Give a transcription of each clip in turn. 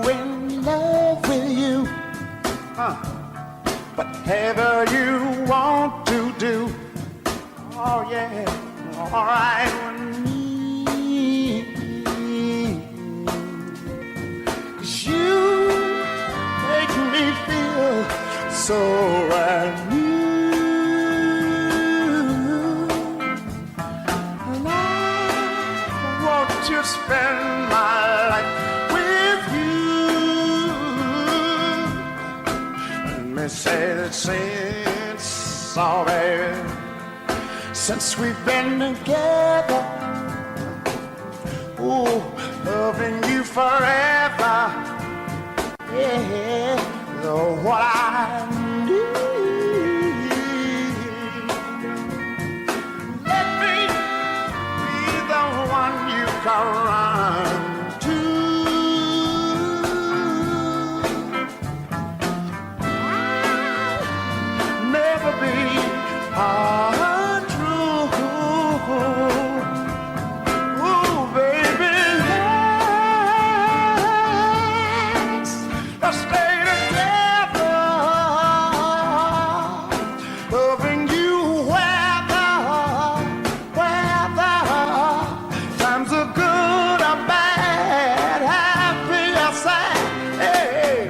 in love with you. Whatever you want to do, oh yeah, all right with me. 'Cause you make me feel so brand new. And I want to spend my life with you. Let me say that since, oh baby, since we've been together, ooh, loving you forever, yeah, what I need. Let me be the one you can run to. I'll never be untrue. Ooh, baby, let's stay together, loving you whether times are good or bad, happy or sad. Hey.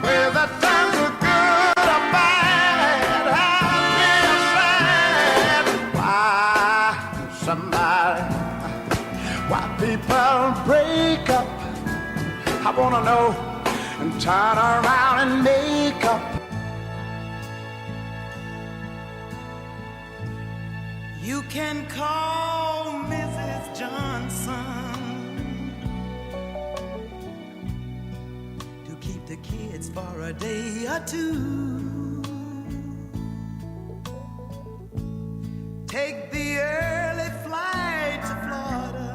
Whether times are good or bad, happy or sad. Why people break up, I wanna know, and turn around and make up. You can call Mrs. Johnson to keep the kids for a day or two. Take the early flight to Florida,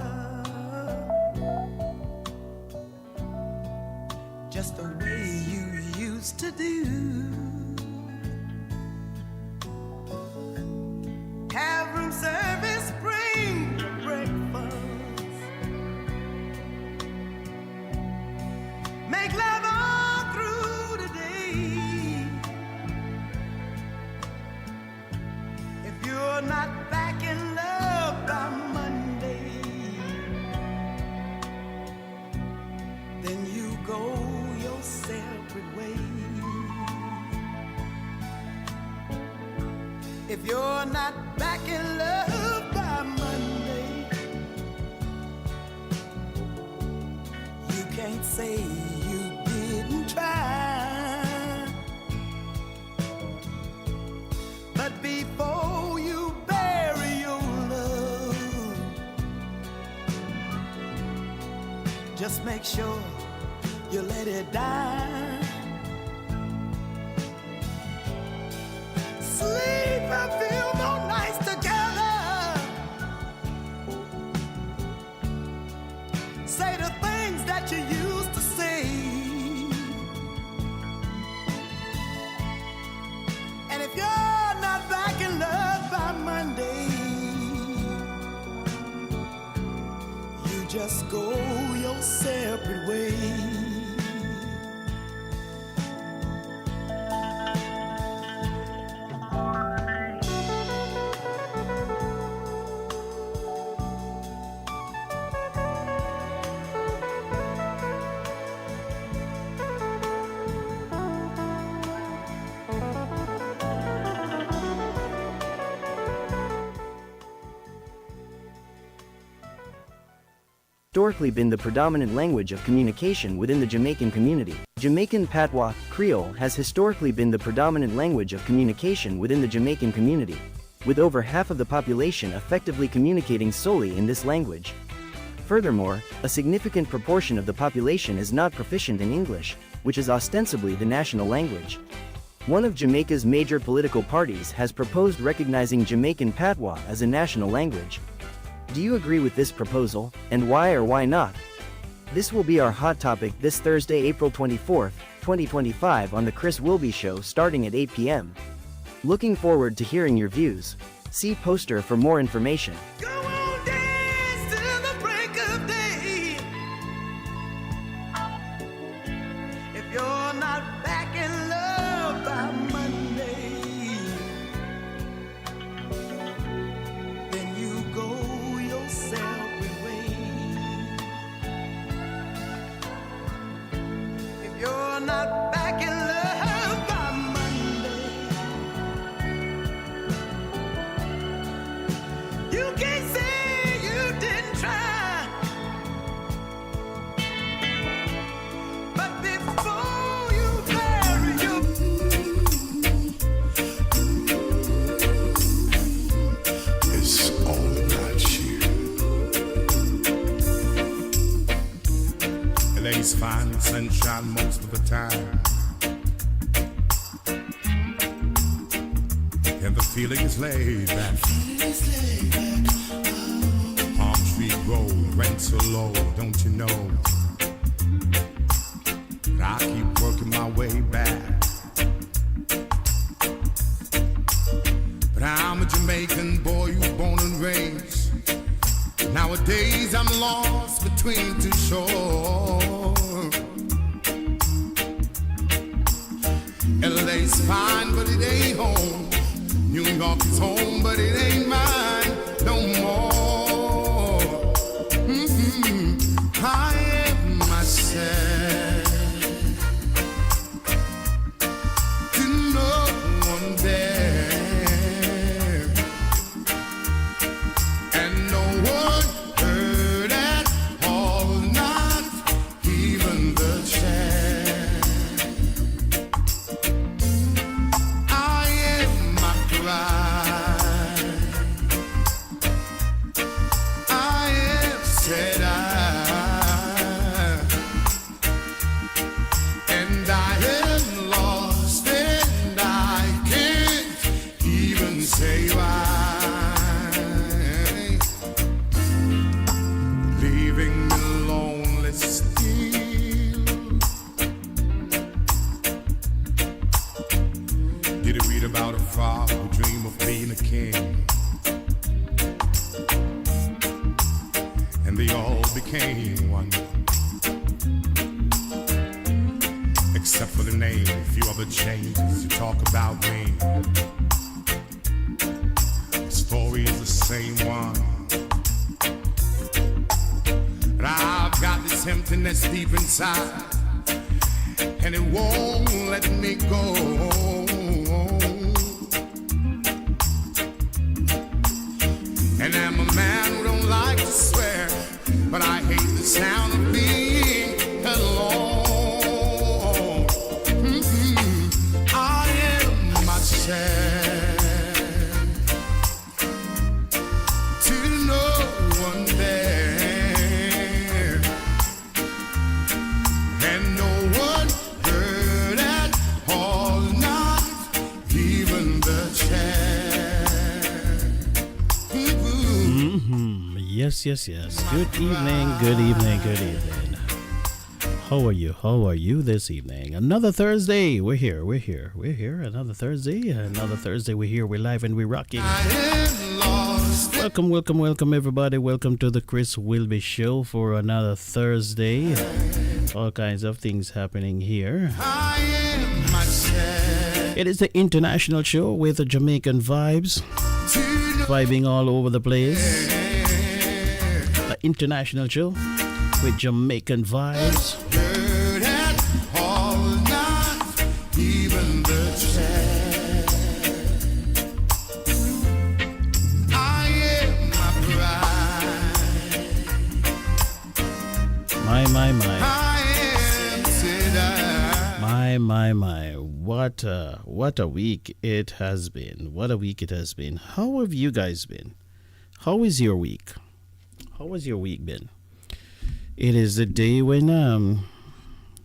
just the way you used to do. Have room service, bring breakfast. Make love all through the day. If you're not back in love by Monday, then you go your separate way. If you're not back in love by Monday, you can't say you didn't try. But before you bury your love, just make sure you let it die. Sleep and feel no nights together. Say the things that you used to say. And if you're not back in love by Monday, you just go your separate way. Historically been the predominant language of communication within the Jamaican community. Jamaican Patois, Creole has historically been the predominant language of communication within the Jamaican community, with over half of the population effectively communicating solely in this language. Furthermore, a significant proportion of the population is not proficient in English, which is ostensibly the national language. One of Jamaica's major political parties has proposed recognizing Jamaican Patois as a national language. Do you agree with this proposal, and why or why not? This will be our hot topic this Thursday, April 24th, 2025 on The Chris Wilby Show starting at 8 p.m. Looking forward to hearing your views. See poster for more information. Go on, dance till the break of day. If you're not back in love by Monday, then you go your separate way. If you're not back in love by Monday, you can't say you didn't try. But before you bury your It's all about you. LA's fine sunshine most of the time, and the feeling is laid back. Palm Tree Road, rent so low, don't you know? But I keep working my way back. But I'm a Jamaican boy who's born and raised. Nowadays I'm lost between two shores. LA's fine, but it ain't home. New York is home, but it ain't mine no more. I am myself to no one there, and no one heard at all, not even the chair. I am my pride. I am said and I am lost, and I can't even say why. Leaving me lonely still. Did you read about a father who dreamed of being a king? And they all became one, except for the name. A few other changes to talk about me. The story is the same one, but I've got this emptiness deep inside, and it won't let me go. And I'm a man who don't like to swear, but I hate the sound of being alone. I am myself to no one there, and no one heard at all, not even the chair. Yes. Good evening. How are you this evening? Another Thursday. We're here. Another Thursday. We're here. We're live and we're rocking. I am lost. Welcome everybody. Welcome to the Chris Wilby Show for another Thursday. All kinds of things happening here. I am myself. It is the international show with the Jamaican vibes, vibing all over the place. The international show with Jamaican vibes. Heard at all, not even the chair. I am my pride. My. I am said My. What a week it has been. How have you guys been? How is your week? How has your week been? It is the day when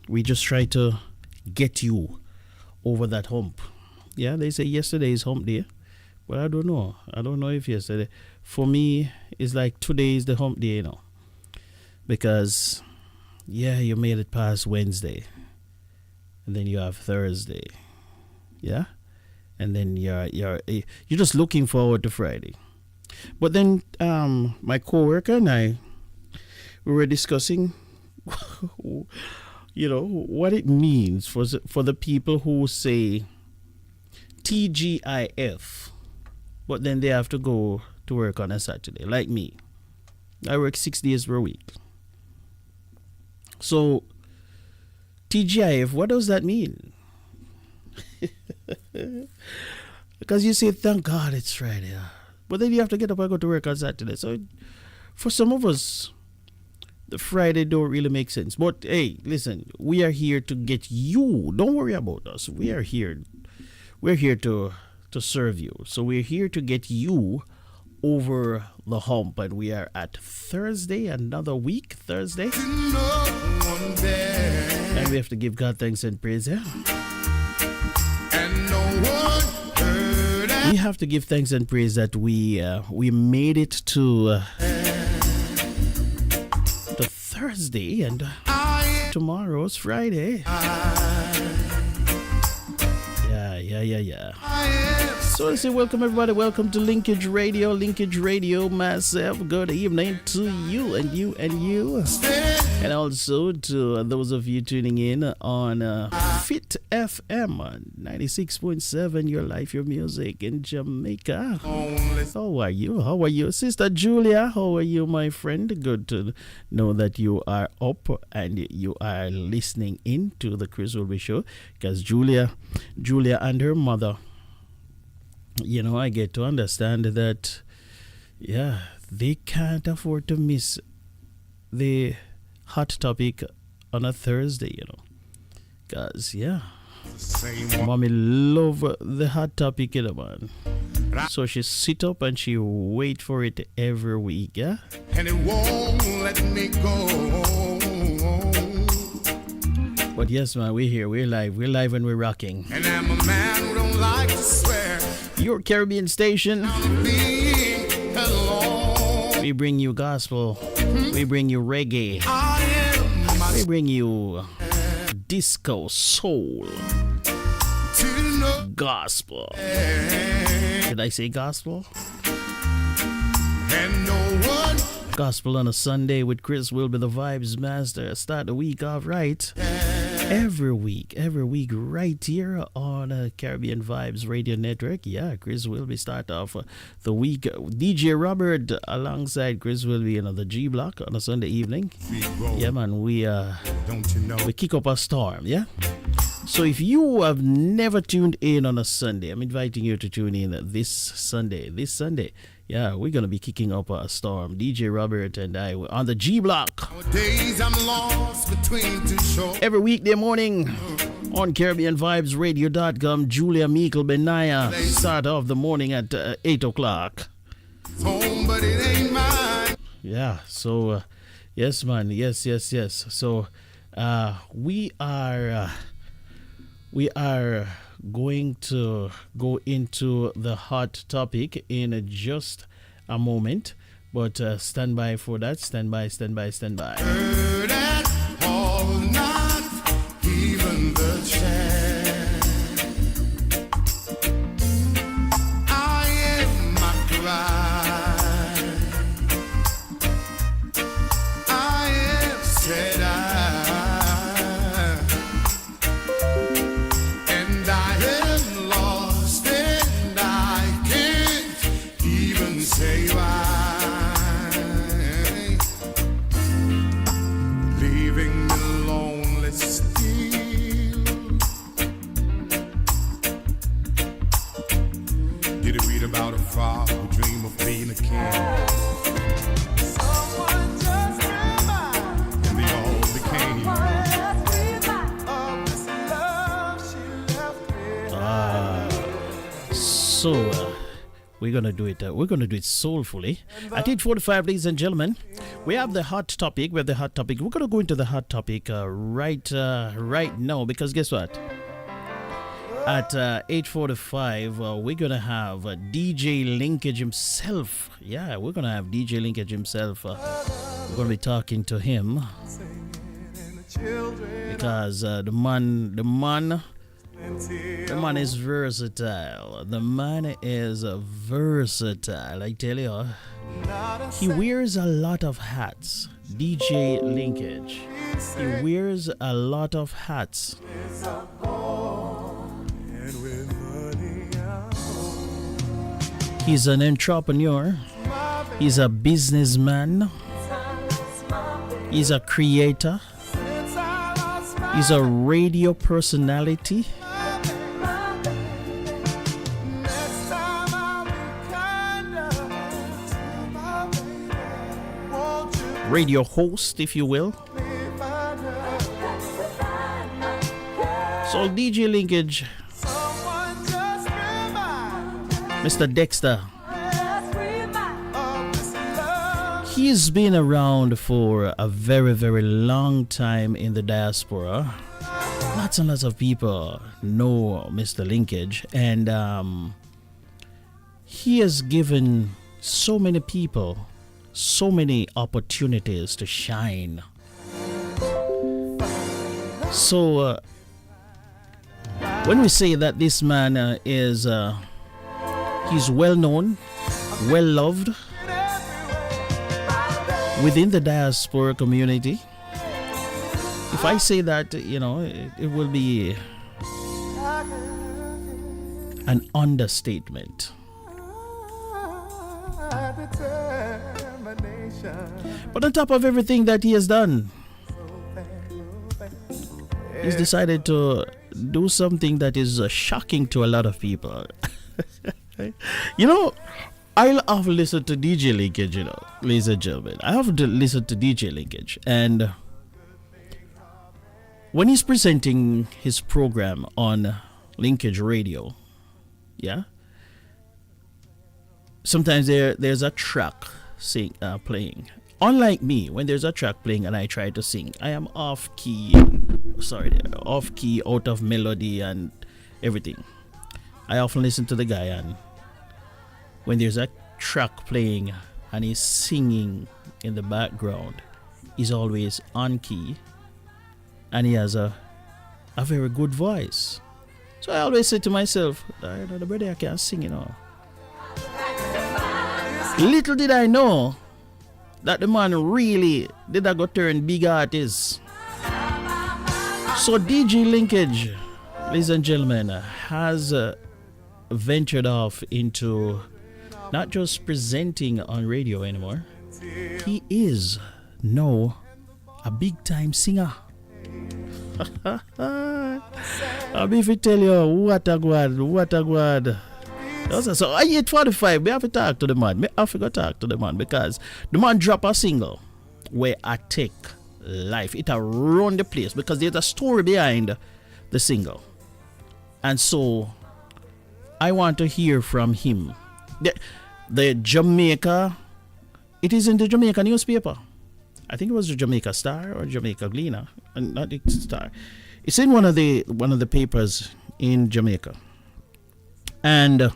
we just try to get you over that hump. Yeah, they say yesterday is hump day. Well, I don't know. I don't know if yesterday. For me, it's like today is the hump day, Because, yeah, you made it past Wednesday. and then you have Thursday, yeah, and then you're just looking forward to Friday. But then my coworker and I, we were discussing, what it means for the people who say TGIF, but then they have to go to work on a Saturday, like me. I work 6 days per week. So TGIF, what does that mean? Because you say, thank God it's Friday. But then you have to get up and go to work on Saturday. So for some of us, the Friday don't really make sense. But hey, listen, we are here to get you. Don't worry about us. We are here. We're here to serve you. So we're here to get you over the hump. And we are at Thursday, another week, Thursday. And we have to give God thanks and praise. Yeah? And no one heard we have to give thanks and praise that we made it to Thursday, and tomorrow's Friday. Yeah. So I say welcome everybody, welcome to Linkage Radio, myself, good evening to you and you and you. And also to those of you tuning in on Fit FM 96.7, your life, your music in Jamaica. How are you? Sister Julia, how are you, my friend? Good to know that you are up and you are listening in to the Chris Wilby Show, because Julia and her mother, I get to understand that, they can't afford to miss the hot topic on a Thursday, because, mommy love the hot topic, man. So she sit up and she wait for it every week, yeah? And it won't let me go. But yes, man, we're here, we're live and we're rocking. And I'm a man who don't like to swear. Your Caribbean station. We bring you gospel. We bring you reggae. We bring you disco, soul, gospel. Did I say gospel? And no one Gospel on a Sunday with Chris will be the vibes master. Start the week off right. Every week, right here on Caribbean Vibes Radio Network. Yeah, Chris will be start off the week. DJ Robert alongside Chris will be another G Block on a Sunday evening. Yeah, man, we kick up a storm. Yeah. So if you have never tuned in on a Sunday, I'm inviting you to tune in this Sunday. Yeah, we're going to be kicking up a storm. DJ Robert and I on the G Block. days I'm lost between two shores. Every weekday morning on CaribbeanVibesRadio.com, Julia Meikle Benaya start off the morning at 8 o'clock. Home, but it ain't mine. Yeah, so, yes, man. Yes. So, we are going to go into the hot topic in just a moment, but stand by for that. Stand by. Heard at all, not even the chance. I am my cry. I am said and I am lost and I can't even say why. Leaving me lonely still. Did you read about a father who dreamed of being a king? Someone just remind And they all became. of this love she left me. So, we're gonna do it. We're gonna do it soulfully. At 8:45, ladies and gentlemen, we have the hot topic. We're gonna go into the hot topic right now, because guess what? At 8:45, we're gonna have DJ Linkage himself. Yeah, we're gonna have DJ Linkage himself. We're gonna be talking to him And the children because the man is versatile. The man is versatile. I tell you, he wears a lot of hats. DJ Linkage. He wears a lot of hats. He's an entrepreneur. He's a businessman. He's a creator. He's a radio personality. Radio host, if you will. So DJ Linkage, Mr. Dexter, he's been around for a very, very long time in the diaspora. Lots and lots of people know Mr. Linkage, and he has given so many people so many opportunities to shine. So when we say that this man is he's well known, well loved within the diaspora community, if I say that, it will be an understatement. But on top of everything that he has done, he's decided to do something that is shocking to a lot of people. I often listen to DJ Linkage, ladies and gentlemen. I often listen to DJ Linkage, and when he's presenting his program on Linkage Radio, sometimes there's a track playing. Unlike me, when there's a track playing and I try to sing, I am off key, out of melody and everything. I often listen to the guy, and when there's a track playing and he's singing in the background, he's always on key and he has a very good voice. So I always say to myself, the brother can't sing, Little did I know that the man really did go turn big artist. So DJ Linkage, ladies and gentlemen, has ventured off into not just presenting on radio anymore. He is now a big time singer. I'll be to tell you what a god. So at 8:45, we have to talk to the man. Because the man dropped a single where I take life. It run the place because there's a story behind the single. And so I want to hear from him. The Jamaica, it is in the Jamaica newspaper. I think it was the Jamaica Star or Jamaica Gleaner, and not the Star. It's in one of the papers in Jamaica. And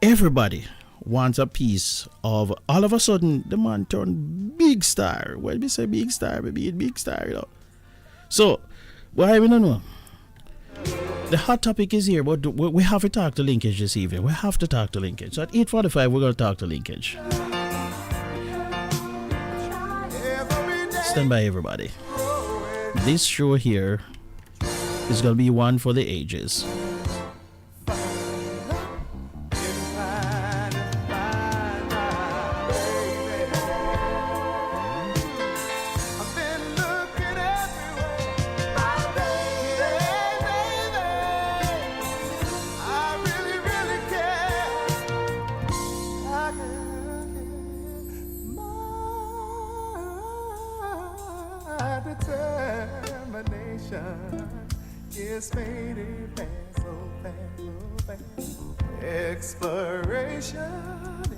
everybody wants a piece of. All of a sudden, the man turned big star. When we say big star, maybe it's big star, So, what I don't know. The hot topic is here, but we have to talk to Linkage this evening. We have to talk to Linkage. So at 8:45, we're going to talk to Linkage. Stand by, everybody. This show here is going to be one for the ages. It's made it fast, so fast, so fast. Exploration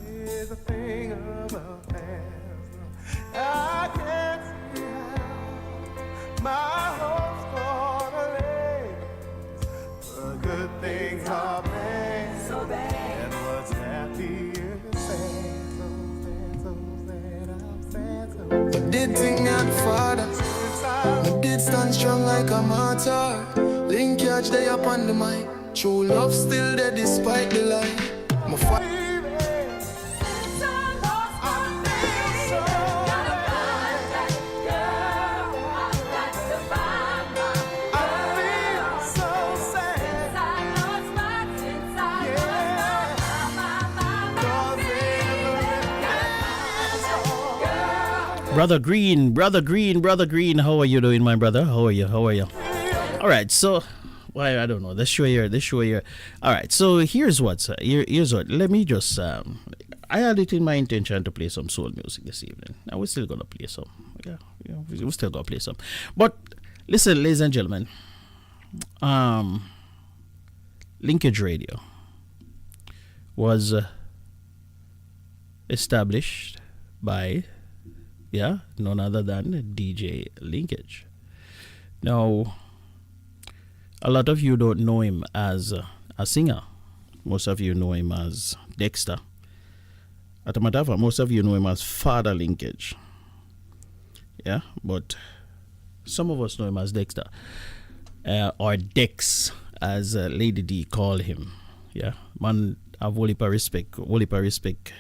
is a thing of the past. I can't see how my hopes gonna last. The good things are bad, so bad. And what's happy is sad, so sad, so sad, I'm sad, so sad. Did thing out for the heart. Linkage they up on the mic. True love still there despite the lie. My fight. Brother Green, how are you doing, my brother? How are you? All right, so why I don't know. This show here. All right, so here's what. Let me just. I had it in my intention to play some soul music this evening. Now we're still gonna play some. Yeah, we're still gonna play some. But listen, ladies and gentlemen. Linkage Radio was established by none other than DJ Linkage. Now, a lot of you don't know him as a singer. Most of you know him as Dexter. As a matter of fact, most of you know him as Father Linkage. Yeah, but some of us know him as Dexter. Or Dex, as Lady D called him. Yeah, man, I've whole heap of respect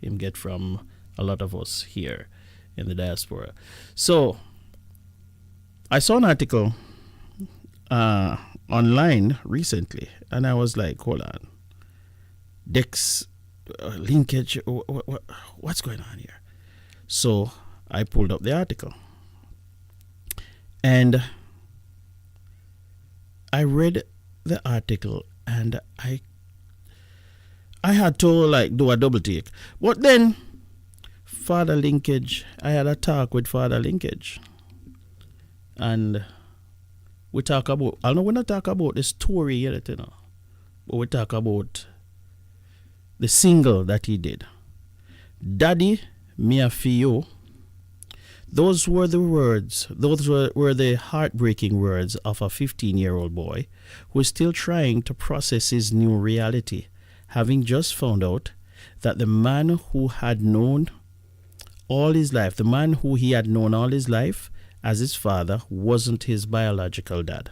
him get from a lot of us here in the diaspora. So I saw an article online recently, and I was like, hold on, Dex Linkage, what's going on here? So I pulled up the article and I read the article, and I had to do a double take. But then Father Linkage, I had a talk with Father Linkage, and we talk about, I know we're not talk about the story yet, but we talk about the single that he did. Daddy, Me a Fio. Those were the words, those were the heartbreaking words of a 15-year-old boy who is still trying to process his new reality, having just found out that the man who he had known all his life as his father wasn't his biological dad.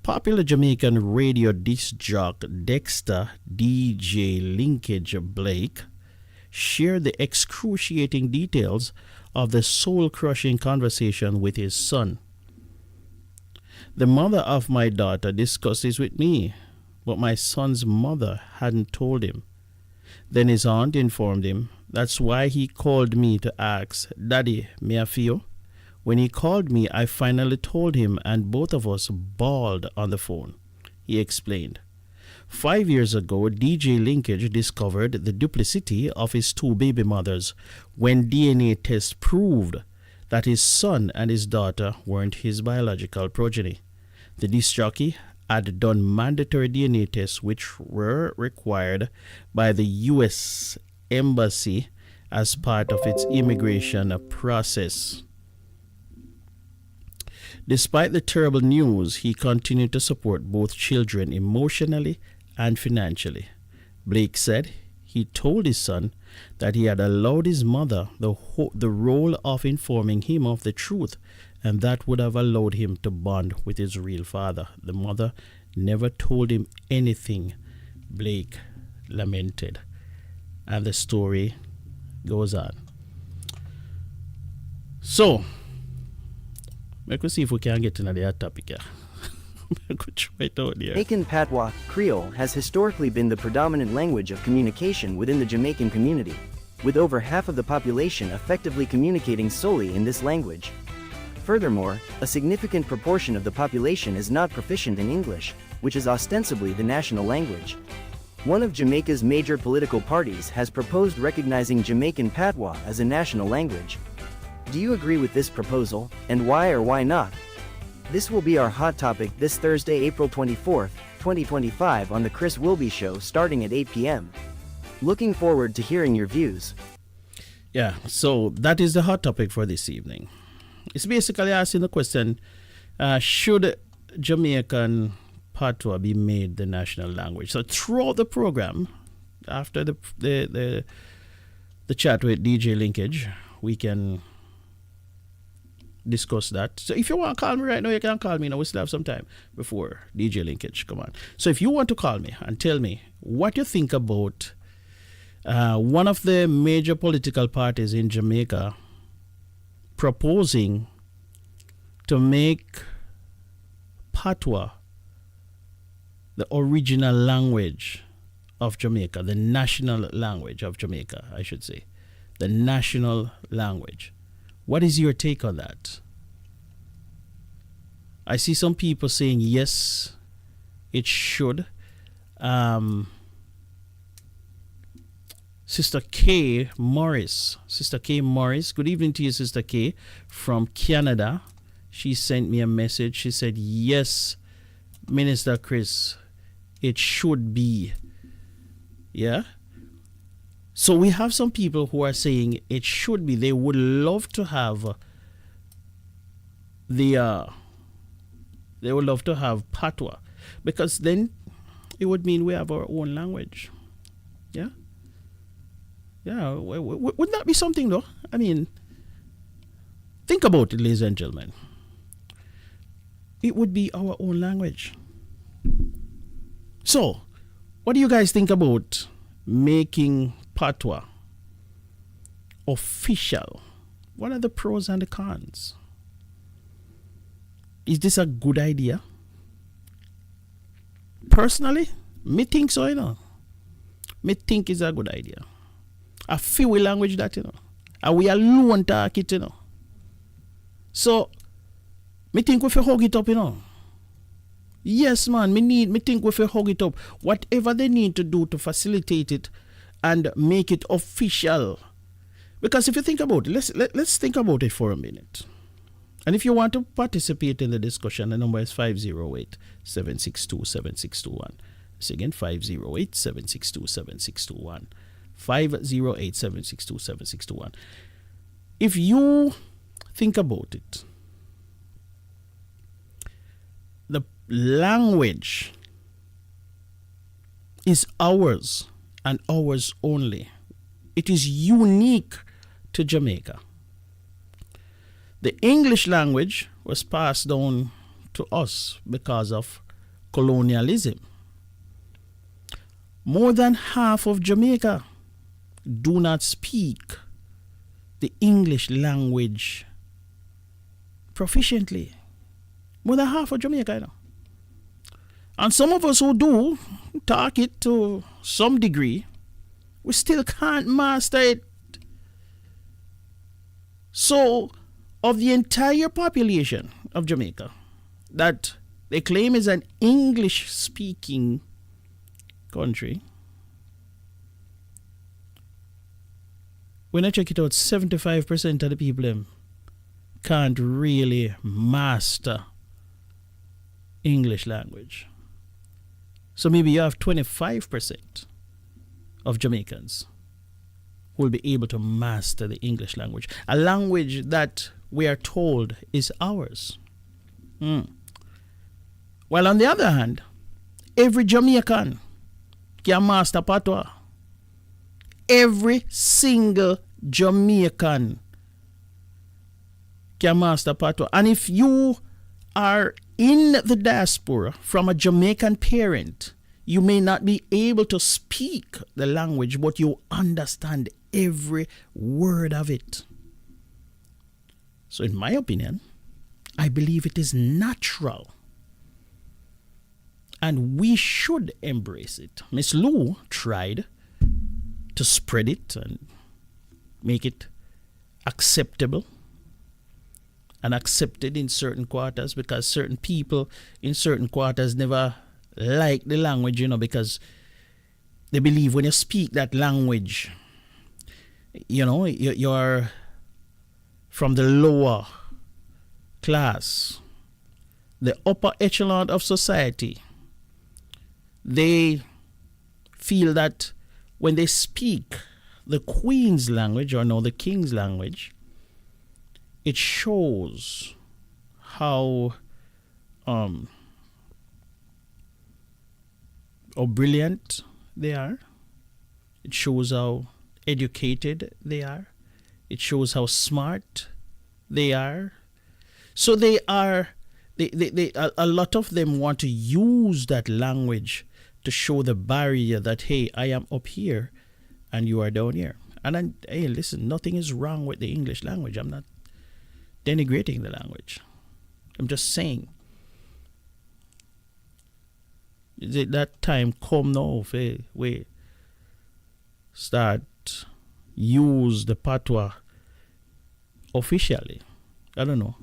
Popular Jamaican radio disc jock Dexter DJ Linkage Blake shared the excruciating details of the soul-crushing conversation with his son. The mother of my daughter discussed this with me, but my son's mother hadn't told him. Then his aunt informed him. That's why he called me to ask, Daddy, me a feel? When he called me, I finally told him, and both of us bawled on the phone, he explained. 5 years ago, DJ Linkage discovered the duplicity of his two baby mothers when DNA tests proved that his son and his daughter weren't his biological progeny. The disc jockey had done mandatory DNA tests which were required by the U.S. Embassy as part of its immigration process. Despite the terrible news, he continued to support both children emotionally and financially. Blake said he told his son that he had allowed his mother the role of informing him of the truth, and that would have allowed him to bond with his real father. The mother never told him anything, Blake lamented. And the story goes on. So, let's see if we can get into the topic here. Jamaican Patois, Creole, has historically been the predominant language of communication within the Jamaican community, with over half of the population effectively communicating solely in this language. Furthermore, a significant proportion of the population is not proficient in English, which is ostensibly the national language. One of Jamaica's major political parties has proposed recognizing Jamaican Patois as a national language. Do you agree with this proposal, and why or why not? This will be our hot topic this Thursday, April 24th, 2025 on The Chris Wilby Show starting at 8 p.m. Looking forward to hearing your views. Yeah, so that is the hot topic for this evening. It's basically asking the question, should Jamaican Patois be made the national language? So throughout the program, after the chat with DJ Linkage, we can discuss that. So if you want to call me right now, you can call me now. We still have some time before DJ Linkage. Come on. So if you want to call me and tell me what you think about one of the major political parties in Jamaica proposing to make Patwha the original language of Jamaica, the national language of Jamaica, I should say. The national language. What is your take on that? I see some people saying yes, it should. Sister K. Morris. Sister K. Morris. Good evening to you, Sister K. From Canada. She sent me a message. She said, yes, Minister Chris, it should be. Yeah? So we have some people who are saying it should be. They would love to have they would love to have Patwha, because then it would mean we have our own language. Yeah? Yeah, wouldn't that be something though? I mean, think about it, ladies and gentlemen. It would be our own language. So, what do you guys think about making Patwha official? What are the pros and the cons? Is this a good idea? Personally, me think so, you know. Me think it's a good idea. I feel we language that, you know. And we alone talk it, you know. So, me think we fi hug it up, you know. Yes, man, me think we fi hug it up. Whatever they need to do to facilitate it and make it official. Because if you think about it, let's think about it for a minute. And if you want to participate in the discussion, the number is 508-762-7621. It's again 508-762-7621. 508-762-7621. If you think about it, the language is ours and ours only. It is unique to Jamaica. The English language was passed down to us because of colonialism. More than half of Jamaica do not speak the English language proficiently. More than half of Jamaica, you know. And some of us who do talk it to some degree, we still can't master it. So, of the entire population of Jamaica that they claim is an English-speaking country, when I check it out, 75% of the people can't really master English language. So maybe you have 25% of Jamaicans who will be able to master the English language, a language that we are told is ours. While on the other hand, every Jamaican can master Patwha. Every single Jamaican can master Patwha. And if you are in the diaspora from a Jamaican parent, you may not be able to speak the language, but you understand every word of it. So in my opinion, I believe it is natural. And we should embrace it. Miss Lou tried to spread it and make it acceptable and accepted in certain quarters, because certain people in certain quarters never like the language, you know, because they believe when you speak that language, you know, you're from the lower class, the upper echelon of society. They feel that when they speak the Queen's language, or no, the King's language, it shows how brilliant they are. It shows how educated they are. It shows how smart they are. So they are, a lot of them want to use that language to show the barrier that, hey, I am up here and you are down here. And then, hey, listen, nothing is wrong with the English language. I'm not denigrating the language. I'm just saying. Is it that time come now for we start use the Patwha officially? I don't know.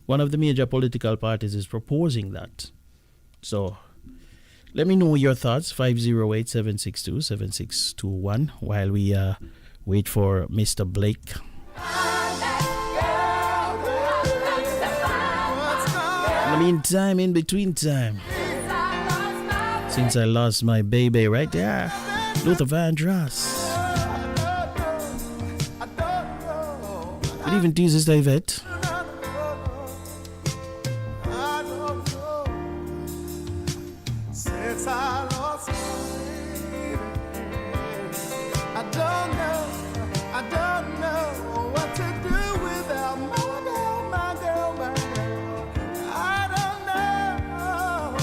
One of the major political parties is proposing that. So let me know your thoughts. 508-762-7621 while we wait for Mr. Blake. In the meantime, in between time, since I lost my baby right there, Luther Vandross. Good evening to you, Sister Yvette. Since I lost my baby, I don't know what to do without my girl. I don't know.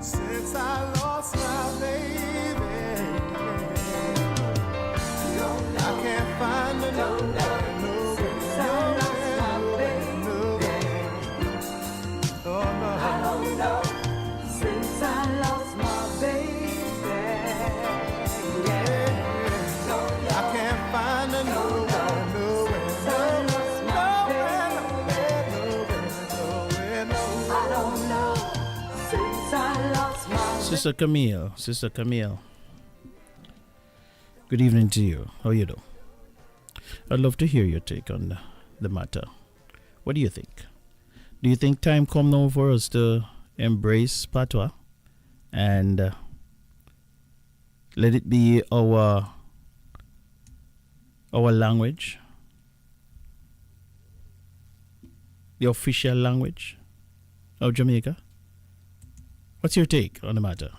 Since I lost my baby, I can't find nowhere. Sister Camille. Good evening to you. How you doing? I'd love to hear your take on the matter. What do you think? Do you think time come now for us to embrace Patwha and let it be our language, the official language of Jamaica? What's your take on the matter?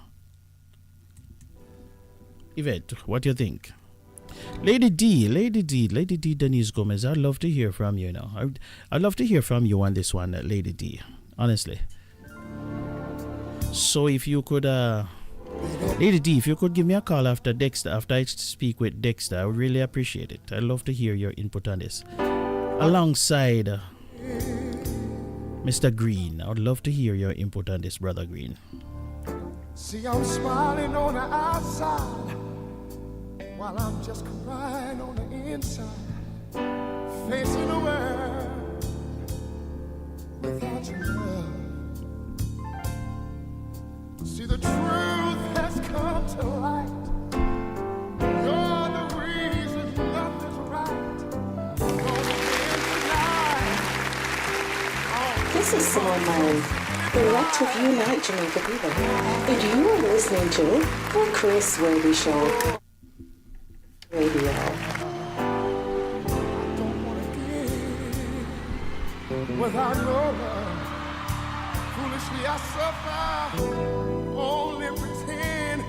Yvette, what do you think? Lady D Denise Gomez, I'd love to hear from you now. I'd love to hear from you on this one, Lady D, honestly. So if you could, Lady D, if you could give me a call after I speak with Dexter, I would really appreciate it. I'd love to hear your input on this. Alongside Mr. Green, I would love to hear your input on this, Brother Green. See, I'm smiling on the outside while I'm just crying on the inside, facing the world without your love. See, the truth has come to light. You're the reason nothing's right. This is Simone Murray, Director of Unite Jamaica People, and you are listening to The Chris Wavy Show Radio. Without no love, foolishly I suffer, only pretend,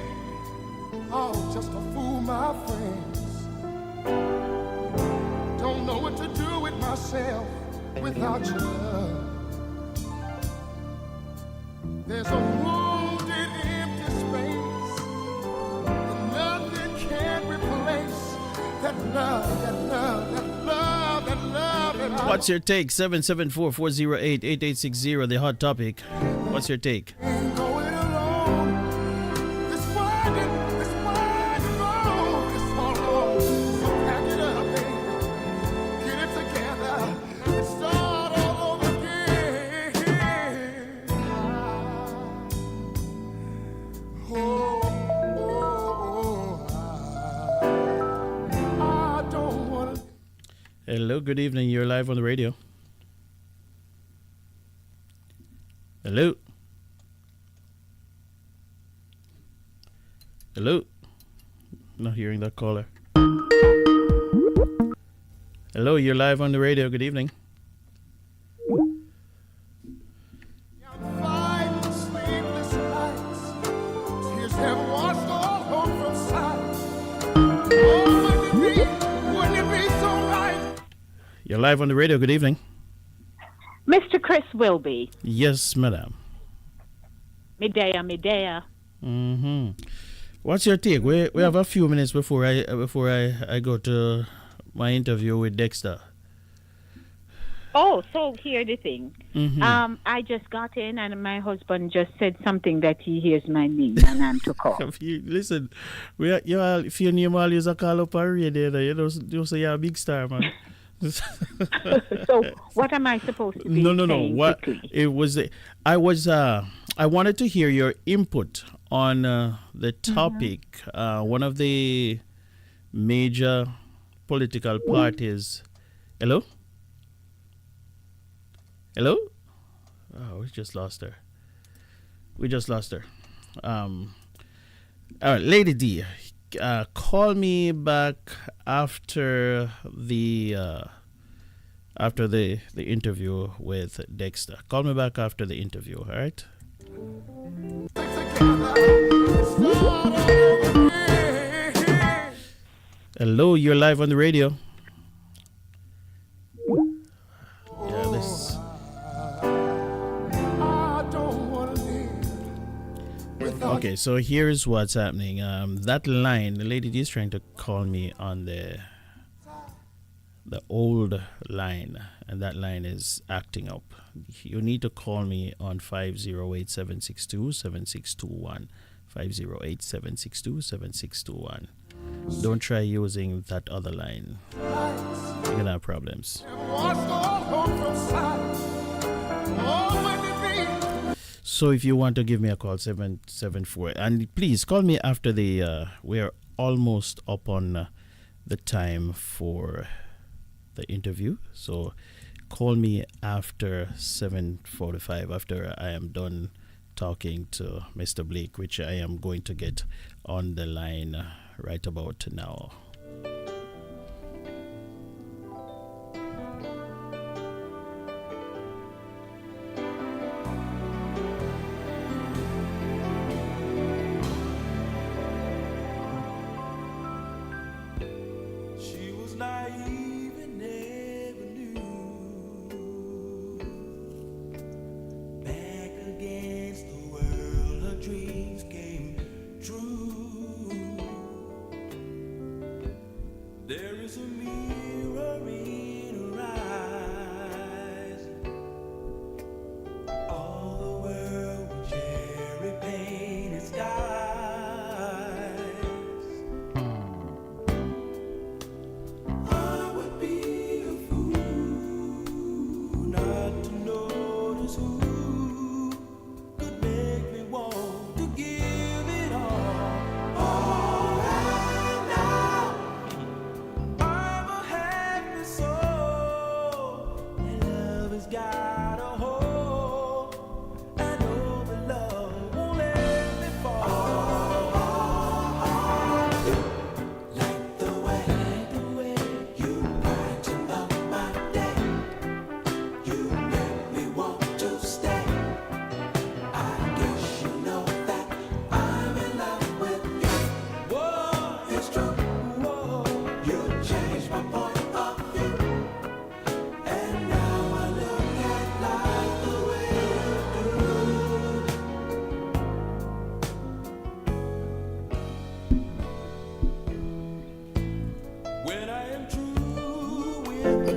oh, just to fool my friends. Don't know what to do with myself without your love. There's a wounded, empty space that nothing can replace. That love. What's your take? 774-408-8860, the hot topic. What's your take? Ain't going alone. This winding road is all alone. So pack it up, baby. Get it together and start all over again. I don't want to. Hello, good evening. You're live on the radio. Hello. Hello. Not hearing that caller. Hello, you're live on the radio. Good evening. Fight sleepless nights. Tears have washed all hope from sight. Oh, wouldn't it be so right? You're live on the radio. Good evening. Mr. Chris Wilby. Yes, madam. Medea. Mm-hmm. What's your take? We have a few minutes before I go to my interview with Dexter. Oh, so here's the thing. Mm-hmm. I just got in and my husband just said something that he hears my name and I'm to call. Listen, if your name always a call up a radio, you say you're a big star, man. So what am I supposed to be saying? What quickly? it was? I wanted to hear your input on the topic. One of the major political parties. Hello. Oh, we just lost her. All right, Lady D, call me back after the interview with Dexter. Call me back after the interview, all right? Hello, you're live on the radio. Yeah, this. Okay, so here's what's happening. That line, the lady is trying to call me on the old line, and that line is acting up. You need to call me on 508-762-7621. 508-762-7621. Don't try using that other line. You're gonna have problems. So if you want to give me a call, 774, and please call me after the we are almost up on the time for the interview, so call me after 7:45, after I am done talking to Mr. Blake, which I am going to get on the line right about now.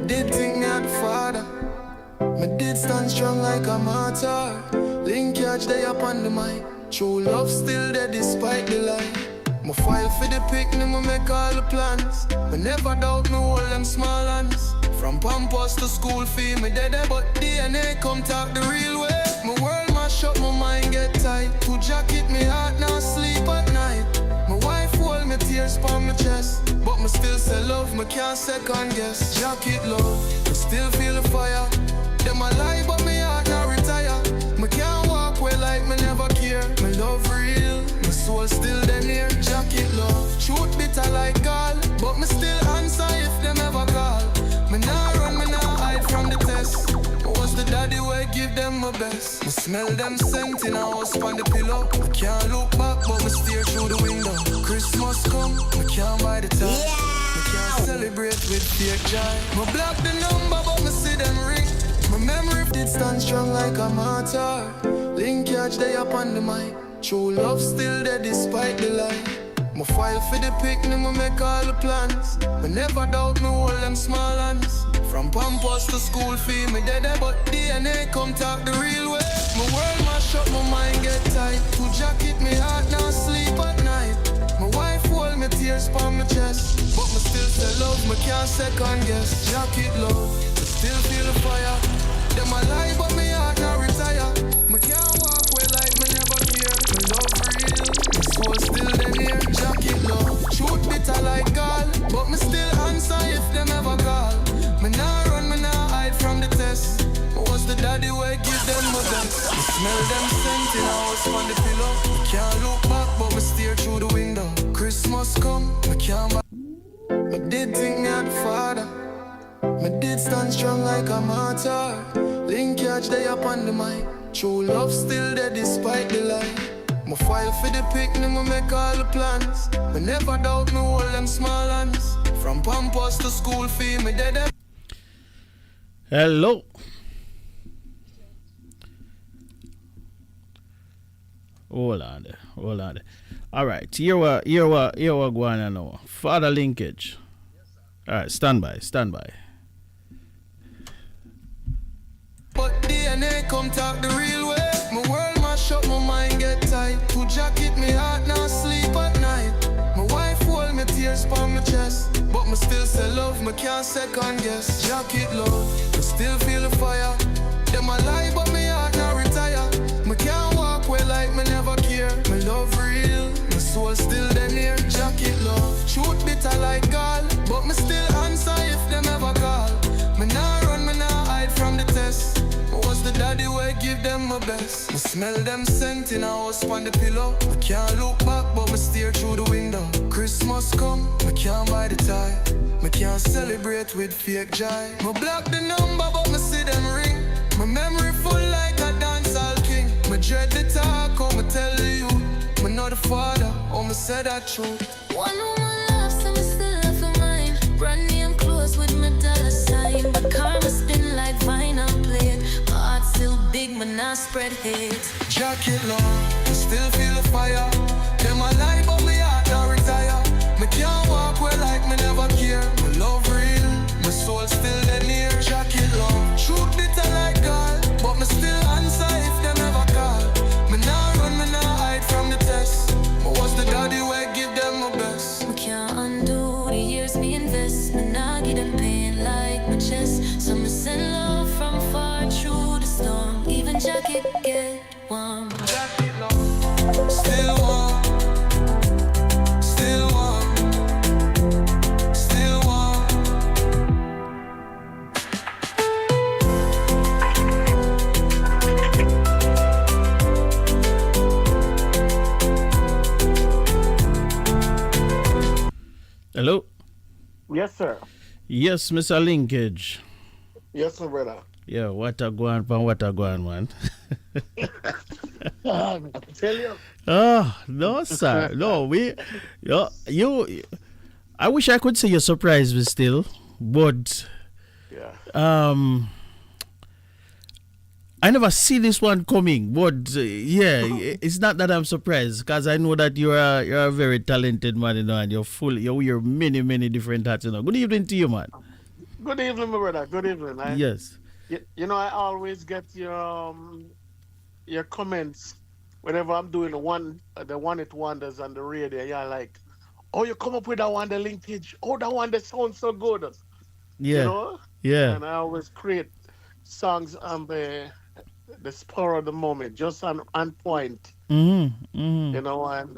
Did think me at the father. Me did stand strong like a martyr. Linkage they up on the mic. True love still there despite the lie. Me file for the picnic, me make all the plans. Me never doubt me hold them small hands. From Pampers to school fee, me dead but DNA come talk the real way. My world mash up, my mind get tight. To jacket me heart now sleep at night. My wife hold me tears on my chest, but me still say love, me can't second guess. Jacket love, me still feel the fire. Them a lie, but me heart not retire. Me can't walk away like me never care. Me love real, my soul still there near. Jacket love, truth bitter like gall, but me still answer if them ever call. Me nah run, me nah hide from the test. Was the daddy way give them my best. Me smell them scent in a house on the pillow. I can't look back, but me stare through the window. Christmas come, me can't buy the time. Me can't celebrate with fake joy. Me block the number, but me see them ring. Me memory did stand strong like a martyr. Linkage they up on the mic. True love still there despite the lie. My file for the picnic, me make all the plans. Me never doubt me hold them small hands. From Pampers to school fee, me dead but DNA come talk the real way. My world mash up, my mind get tight. To jacket me heart now sleep at night. My wife hold me tears on my chest. But me still say love, me can't second guess. Jacket love, me still feel the fire. Them a lie but me heart now retire. Me can't walk away like me never care. Me love real, my soul still them here. Jacket love, truth bitter like gall. But me still answer if them ever call. Me nah run, me nah hide from the test. Was the daddy way give them my best. Me smell them scent in a house on the pillow. Me can't look back but me stare through the window. Christmas come, me can't back. Me did think me had the father. Me did stand strong like a martyr. Linkage they up on the mic. True love still there despite the lie. My file for the picnic, me make all the plans. Me never doubt me hold them small hands. From Pampers to school fee, me dead. Hello. Hold on. All right, here we going on now. Father Linkage. All right, stand by. But DNA come talk the real way. My world mash up, my mind get tight. To jacket me heart now sleep at night. My wife hold me tears on my chest. But me still say love, me can't second guess. Jacket love, me still feel the fire. Them a lie but me heart now retire. Me can't walk away like me never care. Me love real, my soul still them near. Jacket love, truth bitter like gall. But me still answer if them ever call. Me nah run, me nah hide from the test. Was the daddy way give them my best. Me smell them scent in a house on the pillow. Me can't look back but me stare through the window. Christmas come, me can't buy the tie. Me can't celebrate with fake joy. Me block the number but me see them ring. My memory full like a dancehall king. Me dread the talk, oh me tell you. Me know the father, oh me say that truth. One woman loves, so me still love for mine. Brand name clothes with my dollar sign. My karma spin like vinyl plate. My heart still big, my not spread hate. Jacket long, I still feel the fire. Them a lie but me heart now retire. Me can't walk away like me never care. My love real, my soul still there near. Jacket long, truth bitter like gall. But me still answer if them ever call. Me nah run, me nah hide from the test. But was the daddy way give them my best. We can't undo the years me invest. Me nah give them pain like my chest. So me send love from far through the storm. Even jacket get warm. Jacket long, still warm. Still warm. Still warm. Hello. Yes, sir. Yes, Mr. Linkage. Yes, my brother. Yeah, what a go on, man. I tell you. Oh, no, sir. No, I wish I could say you're surprised, but still. But, Yeah. I never see this one coming. But, it's not that I'm surprised, because I know that you're a very talented man, and you wear many, many different hats, Good evening to you, man. Good evening, my brother. Good evening. Yes. You know, I always get your comments whenever I'm doing the one it wonders on the radio. You're like, oh, you come up with that one, the linkage. Oh, that one that sounds so good. Yeah. You know? Yeah. And I always create songs on the spur of the moment, just on point. Mm-hmm. Mm-hmm. You know, and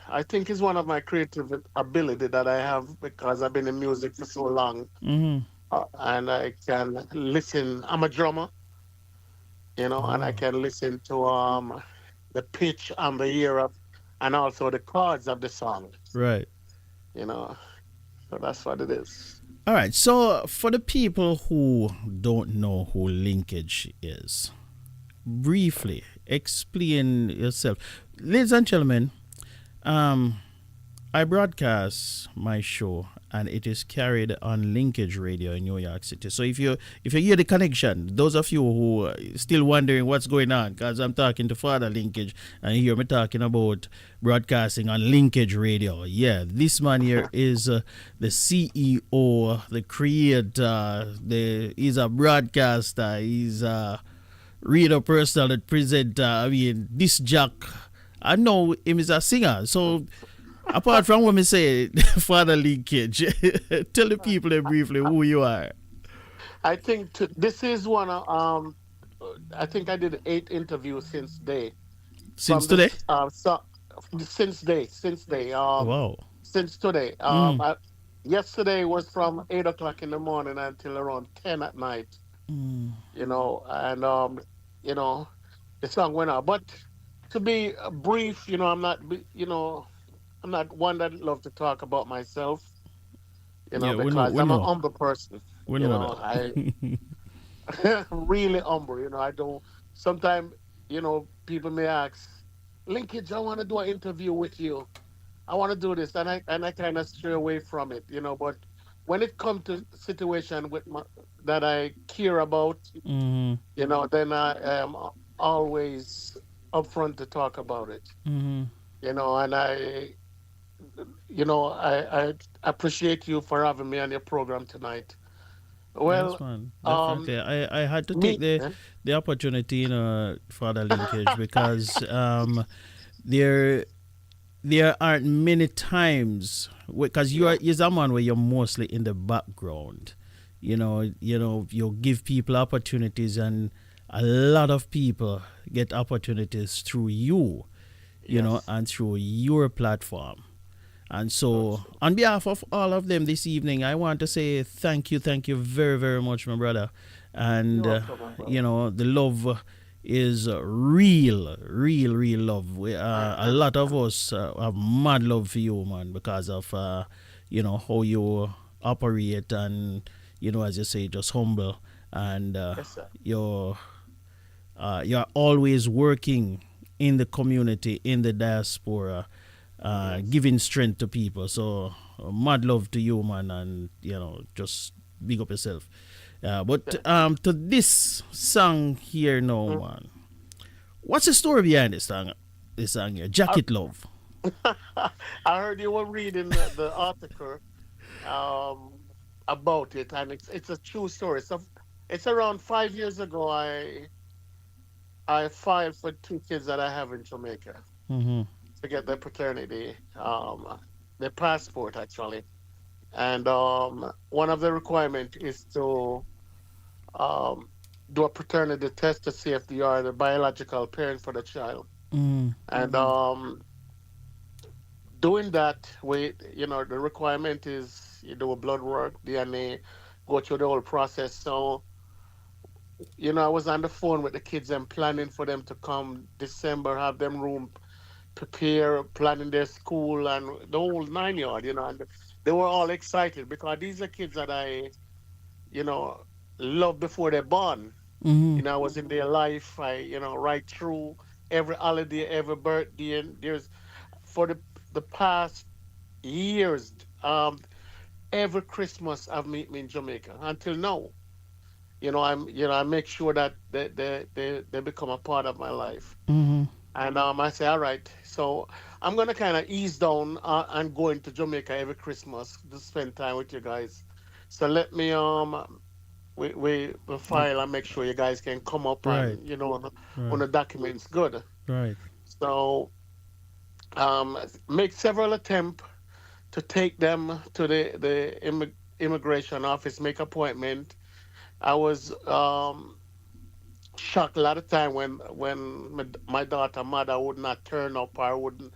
I think it's one of my creative ability that I have because I've been in music for so long. Mm-hmm. And I can listen. I'm a drummer, you know, and I can listen to the pitch and the ear of, and also the chords of the song. Right. You know, so that's what it is. All right. So for the people who don't know who Linkage is, briefly explain yourself, ladies and gentlemen. I broadcast my show and it is carried on Linkage Radio in New York City. So if you hear the connection, those of you who are still wondering what's going on, because I'm talking to Father Linkage and you hear me talking about broadcasting on Linkage Radio. Yeah, this man here is the CEO, the creator, he's a broadcaster, he's a radio personal presenter. I mean, this Jack, I know him as a singer. So apart from what me say, Father Linkage, tell the people briefly who you are. I think this is one. I think I did 8 interviews since day. Since From today? this, since day, Wow. since today. Mm. Yesterday was from 8 o'clock in the morning until around 10 at night. Mm. And you know, the song went out. But to be brief, I'm not one that love to talk about myself, Yeah, because we I'm a know. humble person. We know I that. really humble. I don't. Sometimes, people may ask, Linkage, I want to do an interview with you. I want to do this, and I kind of stray away from it. But when it comes to situation that I care about, Mm-hmm. then I am always upfront to talk about it. Mm-hmm. And I appreciate you for having me on your program tonight. Yes, Well, man. um, Definitely. I had to take me, the opportunity, for the linkage because there there aren't many times because you're a man where you're mostly in the background. You give people opportunities, and a lot of people get opportunities through you, yes, and through your platform. And so, on behalf of all of them this evening, I want to say thank you very, very much, my brother. And, you're welcome, my brother. the love is real love. A lot of us have mad love for you, man, because of, how you operate and, as you say, just humble. And Yes, sir. you're always working in the community, in the diaspora, Yes. giving strength to people. So mad love to you, man, and just big up yourself. But Thank you. to this song here now, Mm. man. What's the story behind this song? This song here, I, Jacket Love. I heard you were reading the article um, about it, and it's a true story. So it's around 5 years ago. I filed for 2 kids that I have in Jamaica Mm-hmm. to get their paternity, their passport actually. And one of the requirement is to um, do a paternity test to see if you are the biological parent for the child. Mm-hmm. And doing that, the requirement is you do a blood work, DNA, go through the whole process. So, I was on the phone with the kids and planning for them to come December, have them room prepare, planning their school and the whole 9 yard, and they were all excited because these are kids that I, you know, love before they're born. Mm-hmm. I was in their life, right through every holiday, every birthday, and there's for the past years, every Christmas I've met me in Jamaica until now. I make sure that they become a part of my life. Mm-hmm. And I say, all right, so I'm gonna kind of ease down and go into Jamaica every Christmas to spend time with you guys. So let me we file and make sure you guys can come up Right, and on right, the documents good. right. So make several attempts to take them to the immigration office, make appointment. I was shocked a lot of time when my daughter mother would not turn up or wouldn't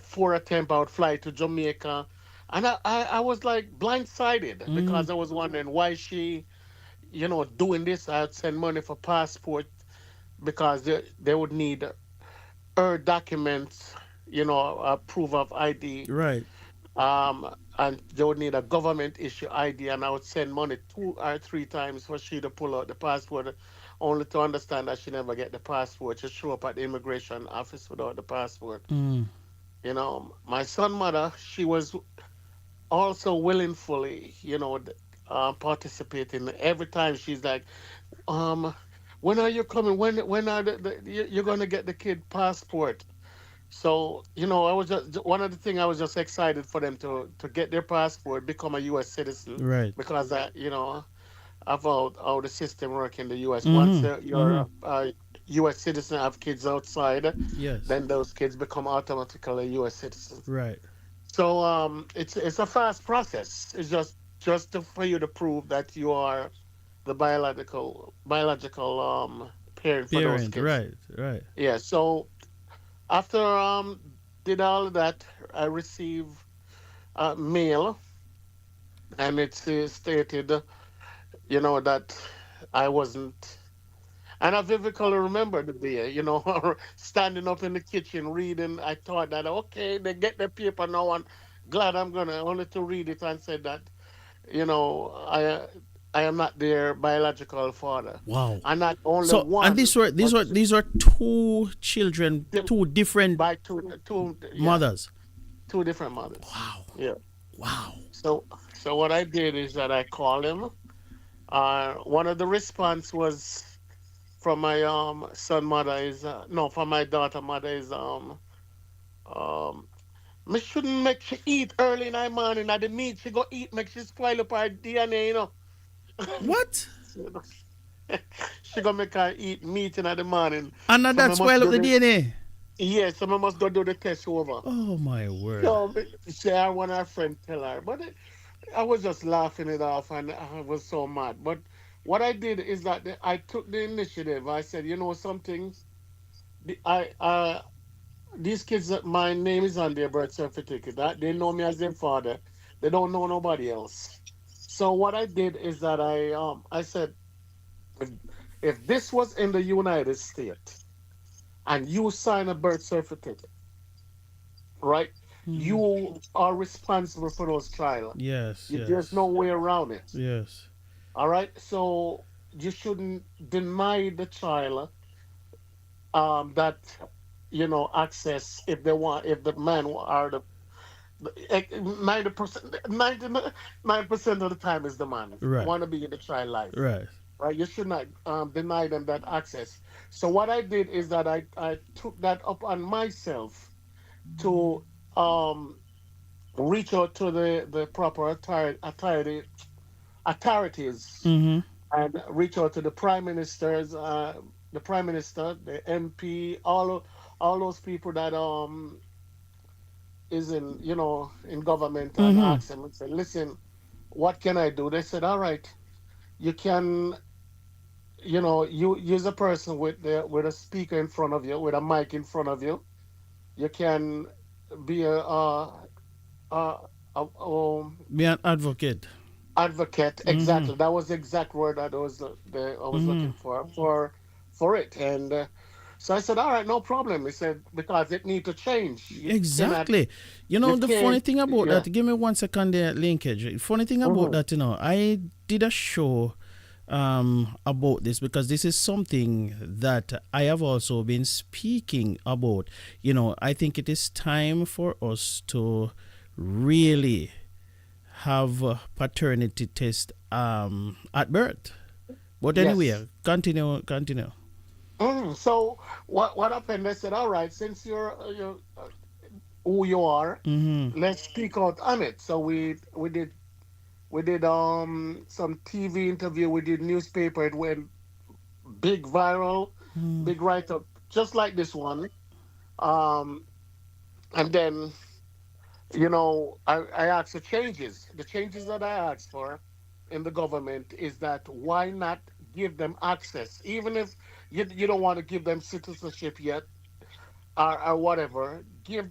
for attempt I would fly to Jamaica, and I was like blindsided Mm-hmm. because I was wondering why she doing this. I'd send money for passport because they would need her documents, a proof of ID, Right. and they would need a government issue ID, and I would send money 2 or 3 times for she to pull out the passport, only to understand that she never get the passport. She show up at the immigration office without the passport. Mm. My son mother, she was also willingly, participating. Every time she's like, um, when are you coming? When are you're gonna get the kid passport? So, I was just one of the thing I was just excited for them to get their passport, become a U.S. citizen, Right. because of how the system work in the U.S. Once Mm-hmm. you're Mm-hmm. a U.S. citizen, have kids outside, Yes. then those kids become automatically U.S. citizens. Right. So it's a fast process. It's for you to prove that you are the biological parent for those Parent. kids. Right. Right. Yeah. So after did all of that, I receive mail, and it stated, that I wasn't. And I vividly remember the day, standing up in the kitchen reading. I thought that, okay, they get the paper now, and glad I'm gonna only to read it and said that, I am not their biological father, Wow. and not only So, and one, these were these but were these were two children, di- two different by two, yeah, mothers. two different mothers. Wow. Yeah. Wow. So what I did is that I called him. One of the response was from my son mother is no, from my daughter mother is um me shouldn't make she eat early in the morning at the meat she go eat make she spoil up her DNA, What? She gonna make her eat meat in the morning. And now So that I must spoil up do the the DNA. yeah, so I must go do the test over. Oh my word. So say I want her friend tell her. But I was just laughing it off, and I was so mad. But what I did is that I took the initiative. I said, you know something? I these kids, my name is on their birth certificate. They know me as their father. They don't know nobody else. So what I did is that I said, if, if this was in the United States and you sign a birth certificate, right? Mhm. You are responsible for those child. Yes, There's no yes, way around it. yes. All right. So you shouldn't deny the child that access if they want, if the man are the 90%, 99% of the time is the man Right, want to be in the child life, right. right? You should not deny them that access. So what I did is that I took that up on myself to um reach out to the proper authorities, Mm-hmm. and reach out to the prime minister, the MP, all those people that is in government, and Mm-hmm. ask them and say, listen, what can I do? They said, all right, you can, you use a person with a speaker in front of you, with a mic in front of you. You can be a, Be an advocate. advocate. Mm-hmm. Exactly, that was the exact word that I was Mm-hmm. looking for it. And so I said, all right, no problem. He said, because it need to change. You cannot, Exactly. you The funny can't, thing about yeah. that, give me 1 second there, linkage. Funny thing about Hmm. that, I did a show about this because this is something that I have also been speaking about. I think it is time for us to really have a paternity test at birth. But Yes. anyway, continue. So what happened? They said, all right, since you're who you are, Mm-hmm. let's speak out on it. So we did some TV interview. We did newspaper. It went big viral, big write up, just like this one. Um, and then I asked for changes. The changes that I asked for in the government is that why not give them access, even if you don't want to give them citizenship yet, or whatever. Give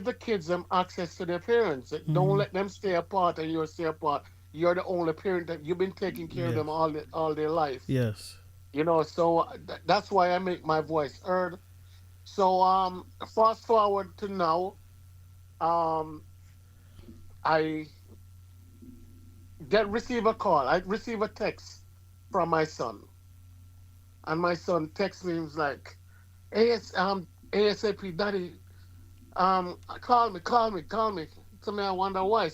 the kids them access to their parents. Don't Mm-hmm. let them stay apart and you stay apart. You're the only parent that you've been taking care of Yes. them all their life. Yes. So that's why I make my voice heard. So fast forward to now, um, I receive a call. I receive a text from my son, and my son texts me. He was like, ASAP, Daddy, Call me. So me, I wonder why.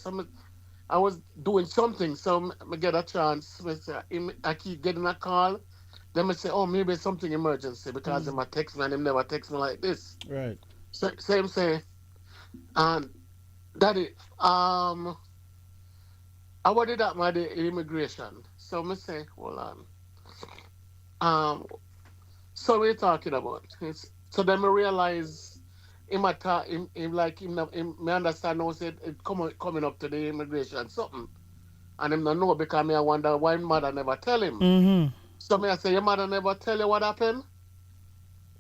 I was doing something, so I get a chance. I keep getting a call. Then I say, oh, maybe it's something emergency because him a text me and him never text me like this. Right. So same say, and daddy, I what did that my the immigration. So me say, hold on. Um, so we're talking about. So then I realize him at him like him me understand now said it coming up to the immigration something. And him not know because me I wonder why him mother never tell him. Mm-hmm. So me I say, your mother never tell you what happened?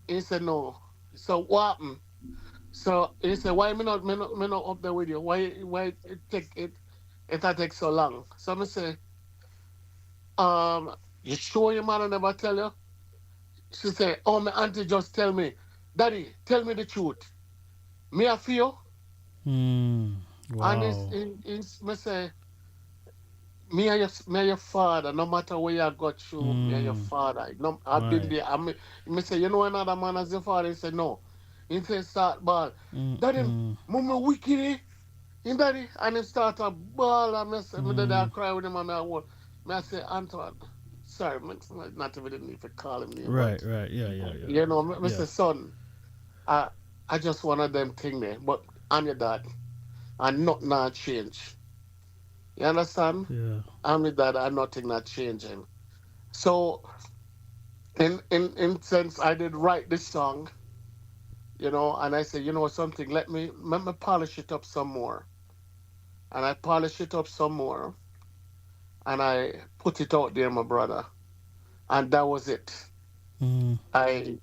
He said no. So what happened? So he said, why me not up there with you? Why it take so long? So me say, you sure your mother never tell you? She said, oh, my auntie just tell me, Daddy, tell me the truth. Me I feel. Mm. And Wow. me say, me and your father, no matter where you got you, me and your Mm. father. No, I've been Right. there. Me say, you know another man as your father? He said, no. He said, start ball. Daddy, Mm-mm. mama wicked, eh? He daddy, and he start a ball, and me say, me daddy, I Mm. cry with him, and me I say, Antoine, sorry, not even didn't even call him name, Right, but, right. Yeah, yeah, yeah. you know, me Yeah. say, son, I, I just one of them thing there, but I'm your dad, and nothing not change. You understand? Yeah. I'm your dad, and nothing not changing. So, in sense, I did write this song, and I said, you know something, let me polish it up some more. And I polish it up some more, and I put it out there, my brother. And that was it. Mm. I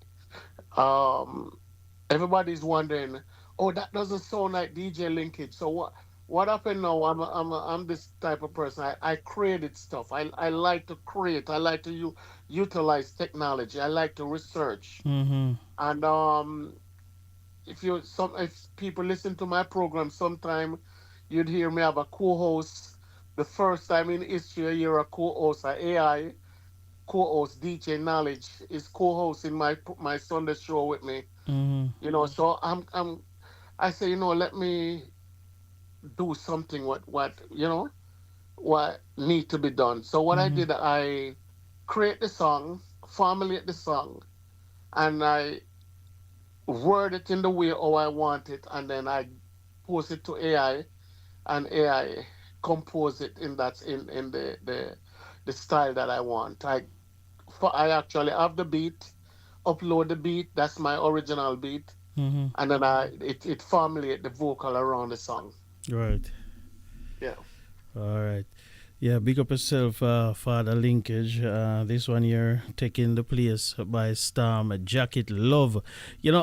everybody's wondering, oh, that doesn't sound like DJ Linkage. So what happened now? I'm this type of person. I created stuff. I like to create. I like to utilize technology. I like to research. Mm-hmm. And if people listen to my program sometime, you'd hear me have a co-host. The first time in history I hear a co-host, a AI co-host, DJ Knowledge, is co-hosting my Sunday show with me. Mm-hmm. So I say, let me do something what need to be done. So what I Mm-hmm. did, I create the song, formulate the song, and I word it in the way how I want it, and then I post it to AI, and AI compose it in the style that I want. I actually have the beat, upload the beat. That's my original beat, Mm-hmm. and then it formulate the vocal around the song. Right. Yeah. All right. Yeah, big up yourself, Father Linkage. This one here taking the place by Storm Jacket Love.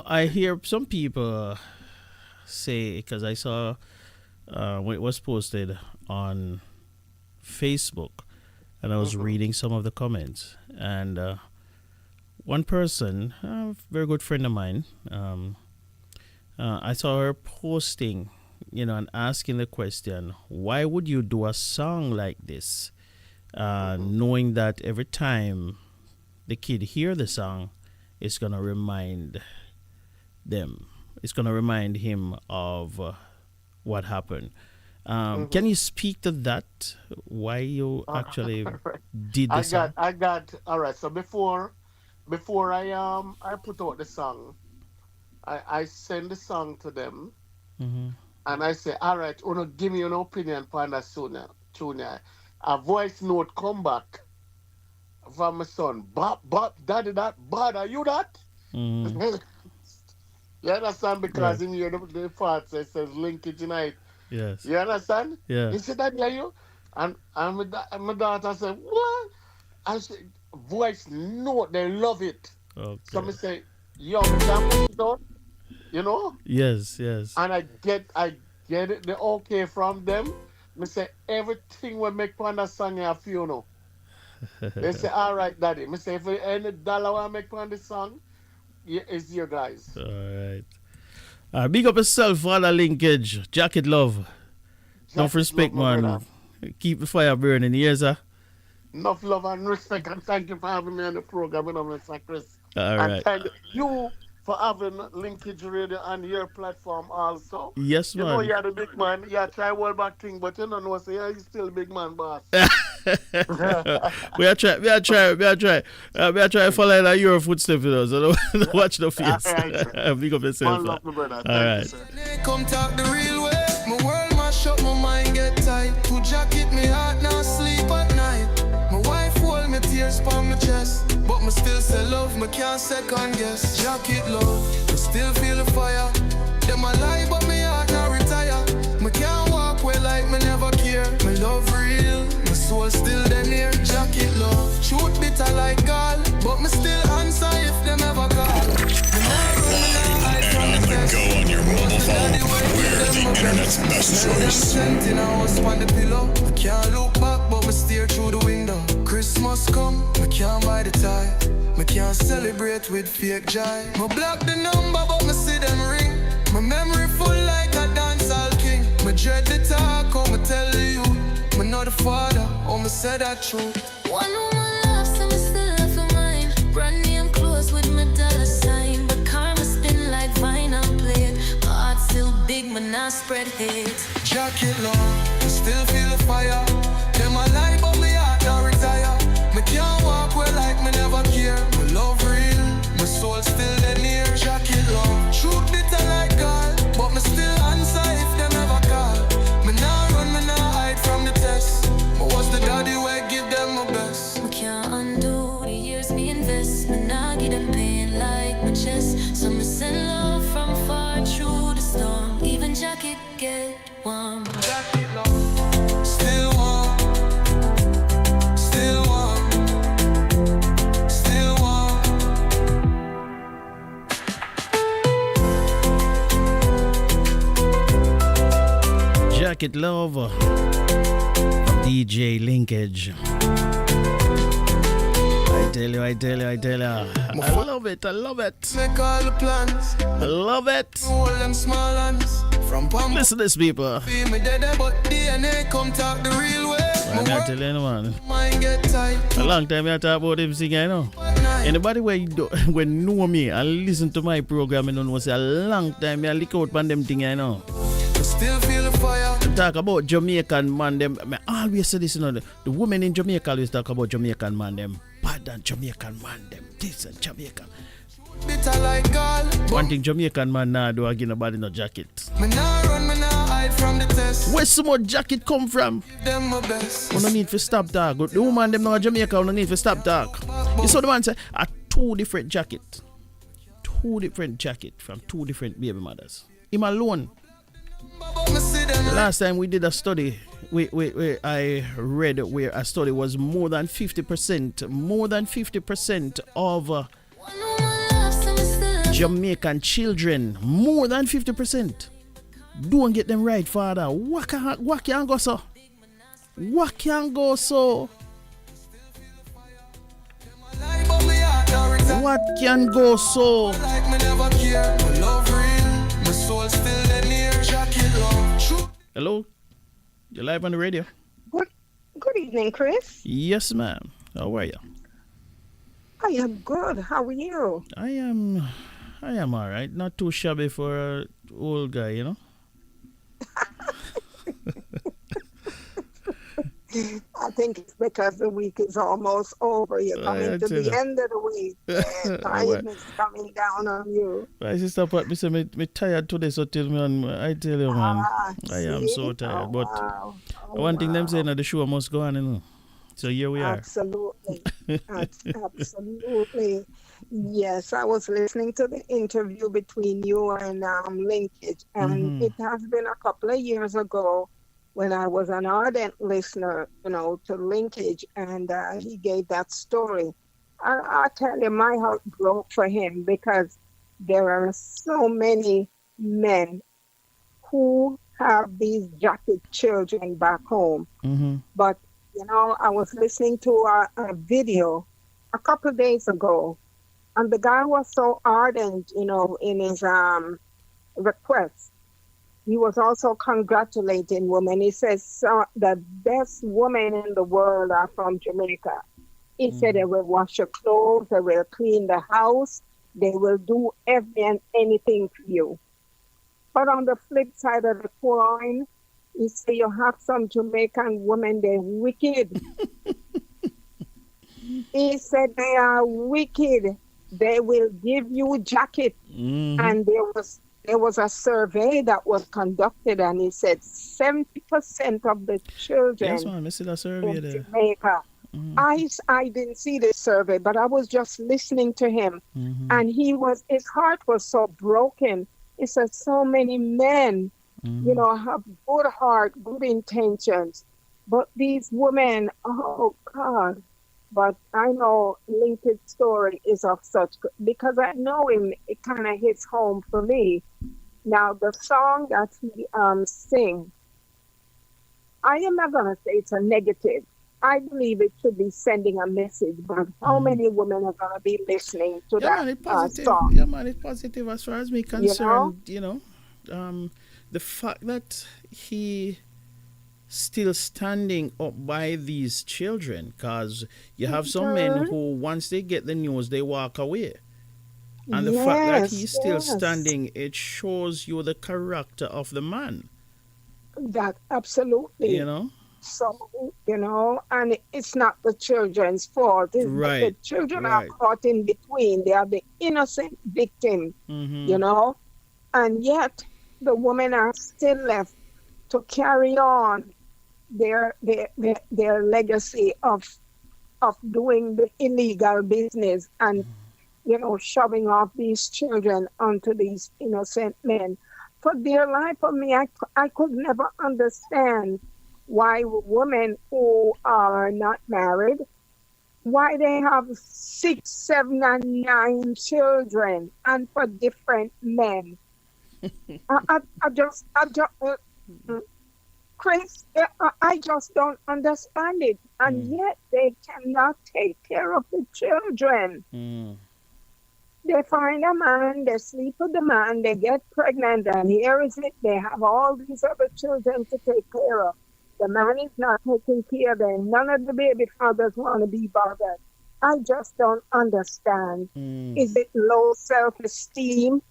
I hear some people say, because I saw when it was posted on Facebook, and I was Hmm. reading some of the comments, and one person, a very good friend of mine, I saw her posting, and asking the question, why would you do a song like this, Hmm. knowing that every time the kid hear the song, it's gonna remind them, it's gonna remind him of what happened. Can Hmm. you speak to that? Why you actually did the song? I got. All right. So before I put out the song, I send the song to them, Mm-hmm. and I say, all right, wanna give me an opinion on that sooner. A voice note come back from my son. Bob, daddy, that bad. Are you that? Mm-hmm. You understand? Right. Because in here the part says linkage tonight. Yes. You understand? Yeah. He said, Daddy, are you? And my daughter said, what? I said, voice note, they love it. So Okay. me say, yo, me can put it on, you know? Yes. Yes. And I get it, the okay from them. Me say, everything we make on that song here for you know. They say, all right, daddy. Me say, if any dollar I make on this song, yeah, it's your guys. All right. Big up yourself, Father Linkage. Jacket Love. Enough Jacket love, respect, my brother. man. Keep the fire burning. Yes, sir. Enough love and respect, and thank you for having me on the program, Mr. Chris. All And right. thank you for having Linkage Radio on your platform also. Yes, You know man. you're the big man. Yeah, try world back thing, but you don't know, say yeah, you still big man, boss. we are try to follow in your footsteps, you know. So don't watch the face. Big up yourself. Man, love me, brother. All Thank right. you, sir. Come talk the real way. My world mash up, my mind get tight. Put jacket, me heart now sleep at night. My wife hold me tears on my chest, but me still say love, me can't second guess. Jacket love, me still feel the fire. Them a lie, but me heart now retire. Me can't walk away like me never care. Me love real, my soul still there near. Jacket love, truth bitter like gall, but me still answer if them ever call. And on the go on your mobile phone. We're the internet's best choice. In a house on the pillow. I can't look back, but me stare through the window. Christmas come, me can't buy the tie. Me can't celebrate with fake joy. Me block the number, but me see them ring. My memory full like a dancehall king. Me dread the talk, oh me tell you. Me know the father, oh me say that truth. One woman loves, so me still love for mine. Brand name clothes with my dollar sign. But karma spin like vinyl plate. My heart still big, man, I spread hate. Jacket long, I still feel the fire. Them a lie, but me heart now retire. Me can't walk away like me never care. My love real, my soul still there near. Jacket long, truth bitter like gall, but me still answer if them ever call. Me nah run, me nah hide from the test. But was the daddy where give them my best? Me can't undo the years me invest. Me nah give them pain like my chest. So me send love from far through the storm. Even jacket get warm. Jacket long, still warm, still warm, still warm. Jacket Love, DJ Linkage. I tell you. I love it. Make all the plans. I love it. All them small hands. From Pam. Listen to this, people. Be me dead, but DNA come talk the real way. I'm not telling anyone. Mind get tight. A long time I talk about him singing, you know. Anybody when know me and listen to my program, you know, say a long time I lick out on them thing, you know. Still feel the fire. Talk about Jamaican man, them. I always say this, you know. The women in Jamaica always talk about Jamaican man, them. Bad than Jamaican man, them. This and Jamaican. Bitter like gall. One thing Jamaican man now do again about no jacket. Me nah run, me nah hide from the test. Where some more jacket come from? Give them my best. We no need to stop talk. The woman them now Jamaica, we no need to stop talk. You saw the man say a two different jacket from two different baby mothers. Him alone. Last time we did a study, I read where a study was more than 50% of Jamaican children, more than 50%. Don't get them right, father. What can go so? What can go so? What can go so? Like me never care. My love real. My soul still there near. Jacket long. Hello? You're live on the radio? Good evening, Chris. Yes, ma'am. How are you? I am good. How are you? I am all right. Not too shabby for an old guy, you know. I think it's because the week is almost over. You're coming to the end of the week. And tiredness coming down on you. My sister put me say me tired today, so tell me on. I tell you, man, I am so tired. But one thing them saying that the show must go on, you know. So here we are. Absolutely. Absolutely. Yes, I was listening to the interview between you and Linkage, and it has been a couple of years ago when I was an ardent listener, you know, to Linkage, and he gave that story. I tell you, my heart broke for him because there are so many men who have these jacket children back home. But, you know, I was listening to a video a couple of days ago, and the guy was so ardent, you know, in his request. He was also congratulating women. He says the best women in the world are from Jamaica. He said they will wash your clothes, they will clean the house, They will do every and anything for you. But on the flip side of the coin, you say you have some Jamaican women, they're wicked. He said they are wicked. They will give you jacket. And there was a survey that was conducted, and he said 70% of the children Yes, man. I see that survey in there. Jamaica. I didn't see the survey, but I was just listening to him, and his heart was so broken. He said so many men, have good heart, good intentions, but these women, oh God. But I know Lincoln's story is of such, because I know him, it kind of hits home for me. Now, the song that he sing, I am not going to say it's a negative. I believe it should be sending a message, but how many women are going to be listening to Man, that it's positive. song? Yeah, man, it's positive as far as me concerned. The fact that he still standing up by these children, because you have some men who, once they get the news, they walk away. And the fact that he's still standing, it shows you the character of the man. That absolutely. So, and it's not the children's fault. The children are caught in between. They are the innocent victim, and yet the women are still left to carry on their legacy of doing the illegal business and shoving off these children onto these innocent men. For dear life of me, I could never understand why women who are not married, why they have 6, 7, and 9 children, and for different men. Chris, I just don't understand it. And yet they cannot take care of the children. They find a man, they sleep with the man, they get pregnant, and here is it. They have all these other children to take care of. The man is not taking care of them. None of the baby fathers want to be bothered. I just don't understand. Is it low self-esteem?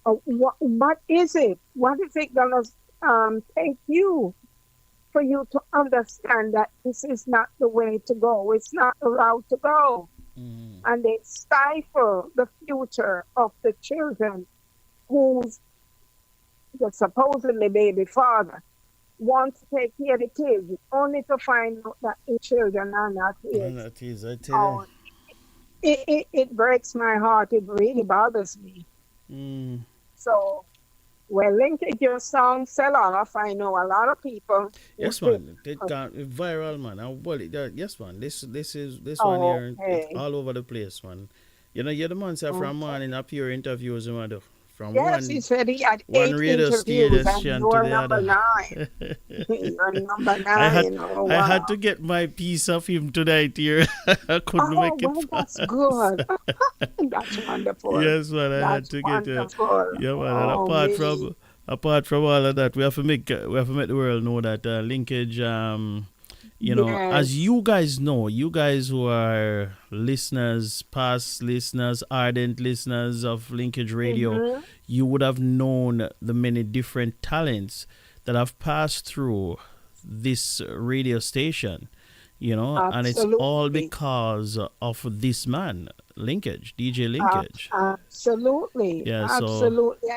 What is it? What is it going to take you for you to understand that this is not the way to go? It's not the route to go. And they stifle the future of the children who's the supposedly baby father wants to take care of the kids, only to find out that the children are not his. I tell you. It breaks my heart. It really bothers me. So, well, linkage your song sell off. I know a lot of people. Yes, man. It got viral, man. Yes, man. This one here. It's all over the place, man. You're the man from morning up your interviews, man. From he said he had 8 radio interviews and station you're to the number other. 9. You're number 9. I had to get my piece of him tonight here. I couldn't make it. That's good. That's wonderful. Yes, man. I had to get it. Yeah, man. And apart from all of that, we have to make the world know that linkage. As you guys know, you guys who are listeners, past listeners, ardent listeners of Linkage Radio, you would have known the many different talents that have passed through this radio station, and it's all because of this man, Linkage, DJ Linkage. Absolutely. Yeah, absolutely.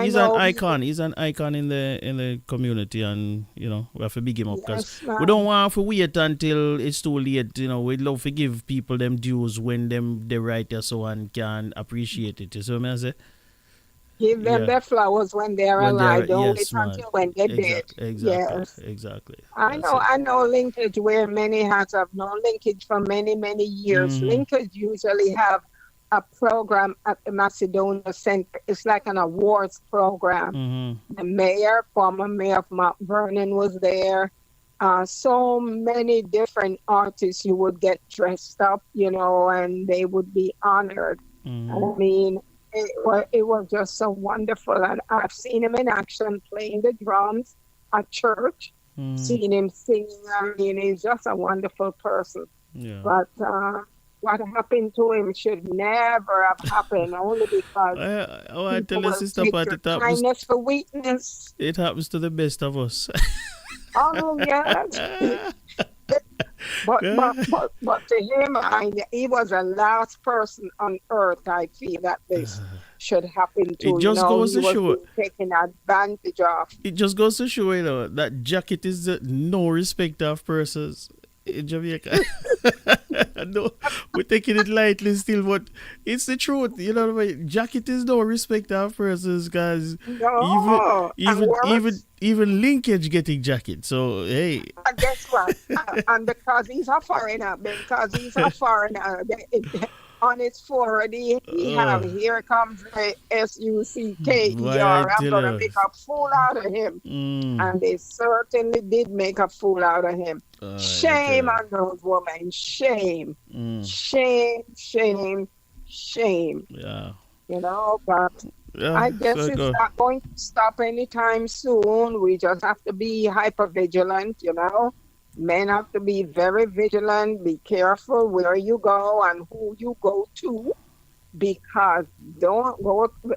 He's an icon. He's an icon in the community, and we have to big him up because we don't want to wait until it's too late. We'd love to give people them dues when they write us so and can appreciate it. You see what I say? Give them their flowers when they're alive. Don't wait until when they're dead. Exactly. I know linkage where many has have known linkage for many, many years. Linkage usually have a program at the Macedonia Center. It's like an awards program. The former mayor of Mount Vernon was there. So many different artists you would get dressed up, and they would be honored. I mean, it was just so wonderful. And I've seen him in action playing the drums at church, seen him singing. I mean, he's just a wonderful person. Yeah. But what happened to him should never have happened, only because I tell people you, will Sister take Pat, your kindness for weakness. it happens to the best of us. Oh, yes. But to him, he was the last person on earth, I feel, that this should happen to. It just goes he to was show. being taken advantage of. It just goes to show, that jacket is no respect of persons in Jamaica. No, we're taking it lightly still, but it's the truth. You know what I mean? Jacket is no respect of persons, guys. No, even linkage getting jacket. So hey. And guess what? And because he's a foreigner, on his forehead, he have here comes the SUCKER. I'm gonna make a fool out of him, and they certainly did make a fool out of him. Shame on those women. Shame, shame. Yeah. But I guess it's not going to stop anytime soon. We just have to be hyper vigilant. Men have to be very vigilant, be careful where you go and who you go to, because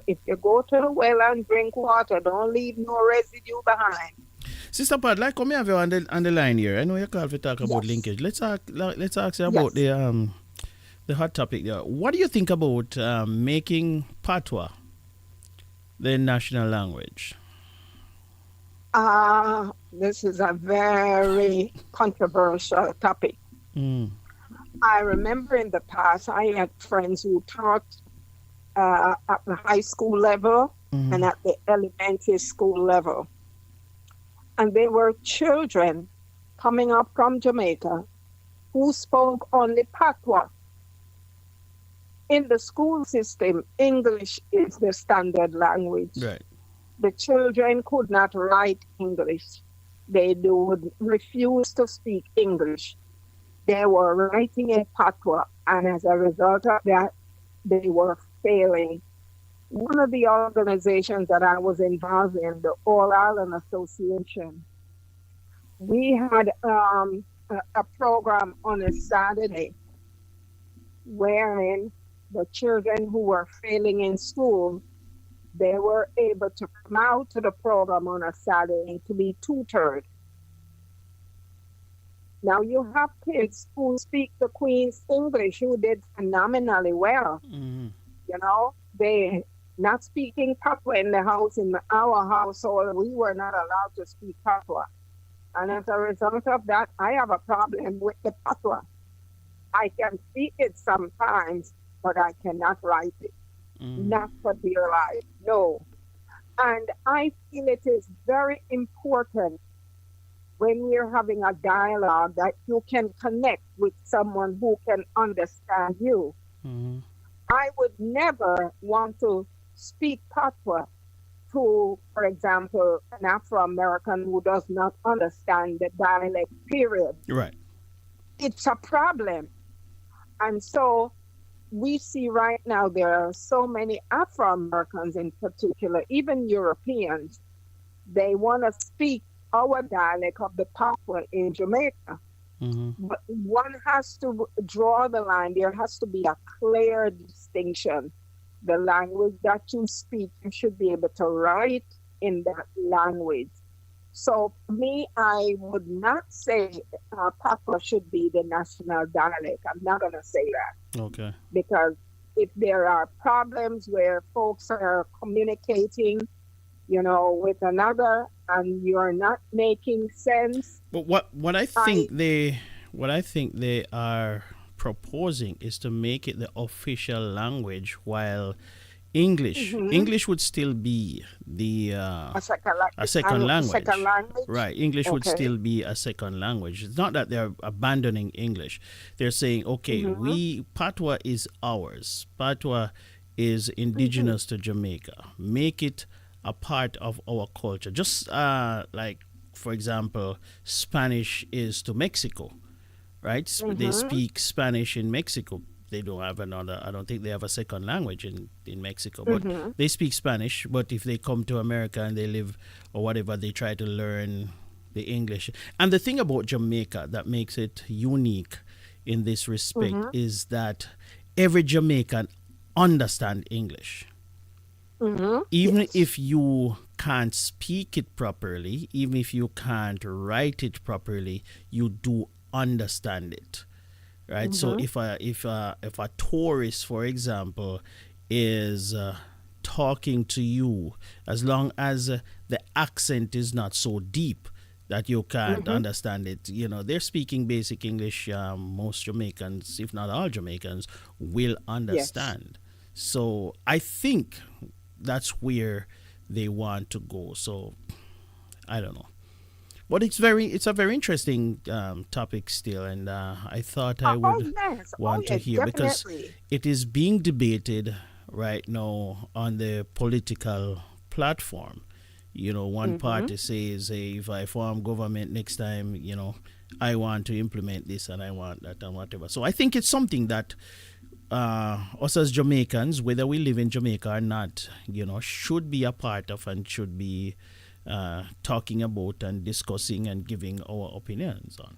if you go to the well and drink water, don't leave no residue behind. Sister Pat, like come have you on the line here. I know you called to talk about linkage. Let's ask you about the hot topic there. What do you think about making Patwha the national language? This is a very controversial topic. I remember in the past, I had friends who taught at the high school level and at the elementary school level. And they were children coming up from Jamaica who spoke only Patwha. In the school system, English is the standard language. Right. The children could not write English. They would refuse to speak English. They were writing in Patwha, and as a result of that, they were failing. One of the organizations that I was involved in, the All Ireland Association, we had a program on a Saturday wherein the children who were failing in school, they were able to come out to the program on a Saturday to be tutored. Now you have kids who speak the Queen's English who did phenomenally well. They not speaking Patwha in the house. In our household, we were not allowed to speak Patwha. And as a result of that, I have a problem with the Patwha. I can speak it sometimes, but I cannot write it. Not for dear life, no. And I feel it is very important when we're having a dialogue that you can connect with someone who can understand you. I would never want to speak Patwha to, for example, an Afro-American who does not understand the dialect, period. Right. It's a problem. And so we see right now there are so many Afro-Americans in particular, even Europeans, they want to speak our dialect of the Patwha in Jamaica. But one has to draw the line. There has to be a clear distinction. The language that you speak, you should be able to write in that language. So for me, I would not say Patwha should be the national dialect. I'm not going to say that. Okay. Because if there are problems where folks are communicating, with another, and you're not making sense. But what I think they are proposing is to make it the official language, while English would still be the a second language. Right. English would still be a second language. It's not that they're abandoning English. They're saying, okay, Patwha is ours. Patwha is indigenous to Jamaica. Make it a part of our culture. Just like, for example, Spanish is to Mexico, right? They speak Spanish in Mexico. They don't have I don't think they have a second language in Mexico, but they speak Spanish. But if they come to America and they live or whatever, they try to learn the English. And the thing about Jamaica that makes it unique in this respect is that every Jamaican understand English. Even if you can't speak it properly, even if you can't write it properly, you do understand it, right? So if a tourist, for example, is talking to you, as long as the accent is not so deep that you can't understand it, they're speaking basic English. Most Jamaicans, if not all Jamaicans, will understand. So I think that's where they want to go. So I don't know, but it's a very interesting topic still, and I thought I would want to hear, because it is being debated right now on the political platform. One party says, hey, if I form government next time, I want to implement this and I want that and whatever. So I think it's something that us as Jamaicans, whether we live in Jamaica or not, should be a part of and should be talking about and discussing and giving our opinions on.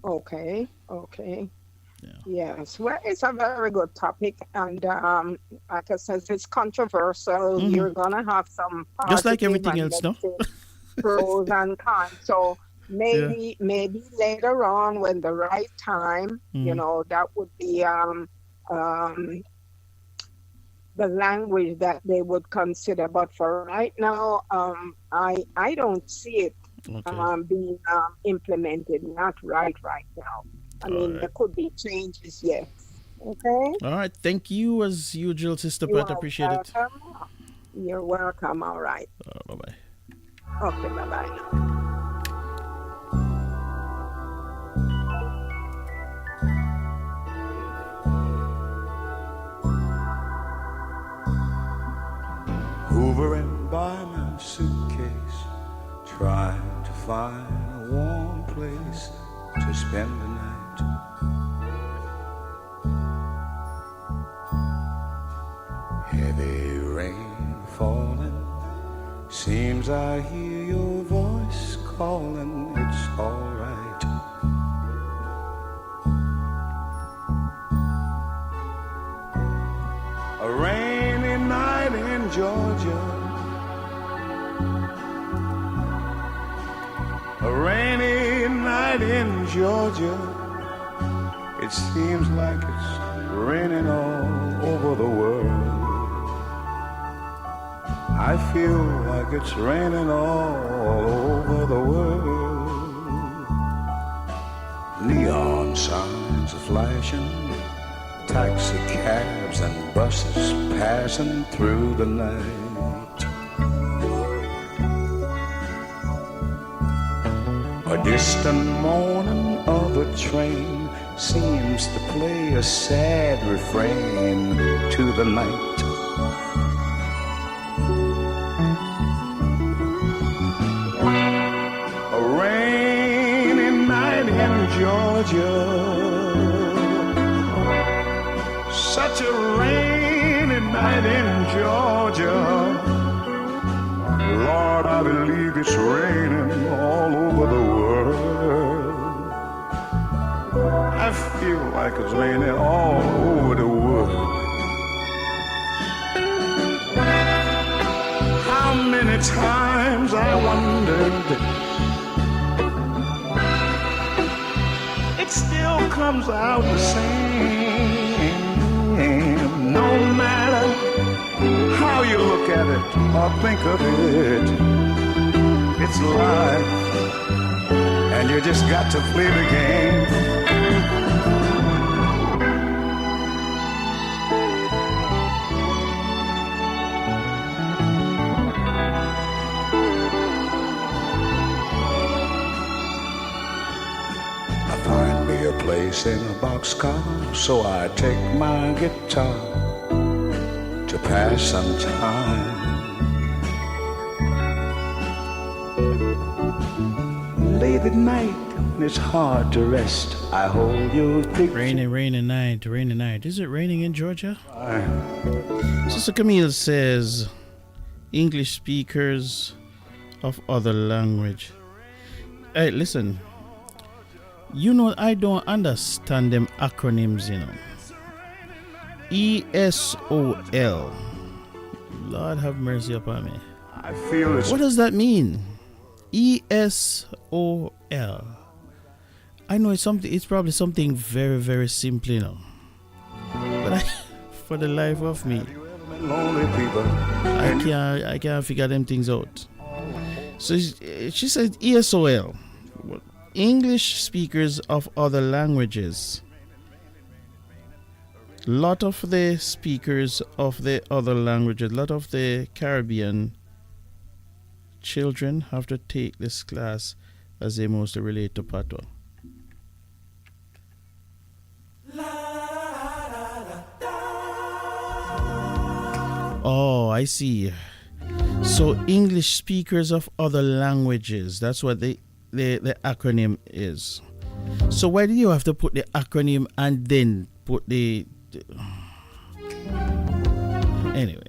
Okay. Yes, well, it's a very good topic, and like I said, it's controversial. You're gonna have some just like everything else, no? Pros and cons. So maybe later on, when the right time, that would be the language that they would consider. But for right now, I don't see it being implemented. Not right now. I mean, there could be changes, yes. Okay? All right. Thank you, as usual, Sister Pat. Appreciate it. You're welcome. All right. Bye-bye. Okay, bye-bye. Hoovering by my suitcase, trying to find a warm place to spend the night. Heavy rain falling, seems I hear your voice calling. It's all right. A rainy night in Georgia, a rainy night in Georgia. It seems like it's raining all over the world. I feel like it's raining all over the world. Neon signs are flashing, taxi cabs and buses passing through the night. A distant moaning of a train seems to play a sad refrain to the night. A rainy night in Georgia, such a rainy night in Georgia. Lord, I believe it's raining all over the world. I feel like it's raining all over the world. How many times I wondered, it still comes out the same. No matter how you look at it or think of it, it's life, and you just got to play the game. A place in a boxcar, so I take my guitar to pass some time. Late at night, it's hard to rest. I hold your picture. Rainy night. Is it raining in Georgia? Sister Camille says, English speakers of other language. Hey, listen. You know, I don't understand them acronyms, you know. ESOL. Lord have mercy upon me. I feel What does that mean? ESOL. I know it's probably something very, very simple, you know. But for the life of me, lonely people. I can't figure them things out. So she said ESOL, English speakers of other languages. Lot of the speakers of the other languages, lot of the Caribbean children have to take this class as they mostly relate to Patwha. Oh, I see. So English speakers of other languages, that's what the acronym is. So why do you have to put the acronym and then put the anyway?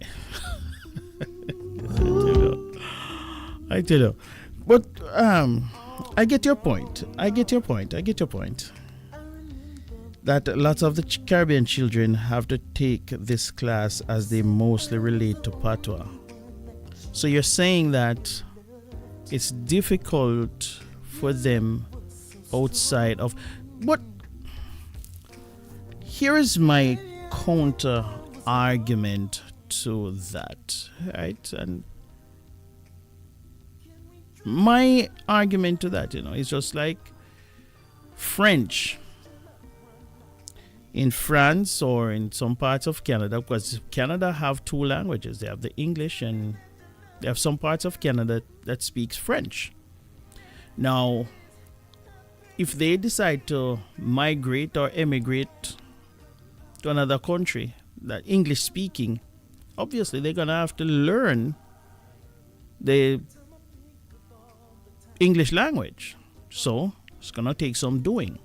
I tell you. But I get your point. That lots of the Caribbean children have to take this class as they mostly relate to Patwha. So you're saying that it's difficult for them outside of... But here is my counter argument to that, right? And my argument to that, is just like French. In France or in some parts of Canada, because Canada have two languages. They have the English and they have some parts of Canada that speaks French. Now, if they decide to migrate or emigrate to another country that English speaking, obviously they're going to have to learn the English language. So it's going to take some doing.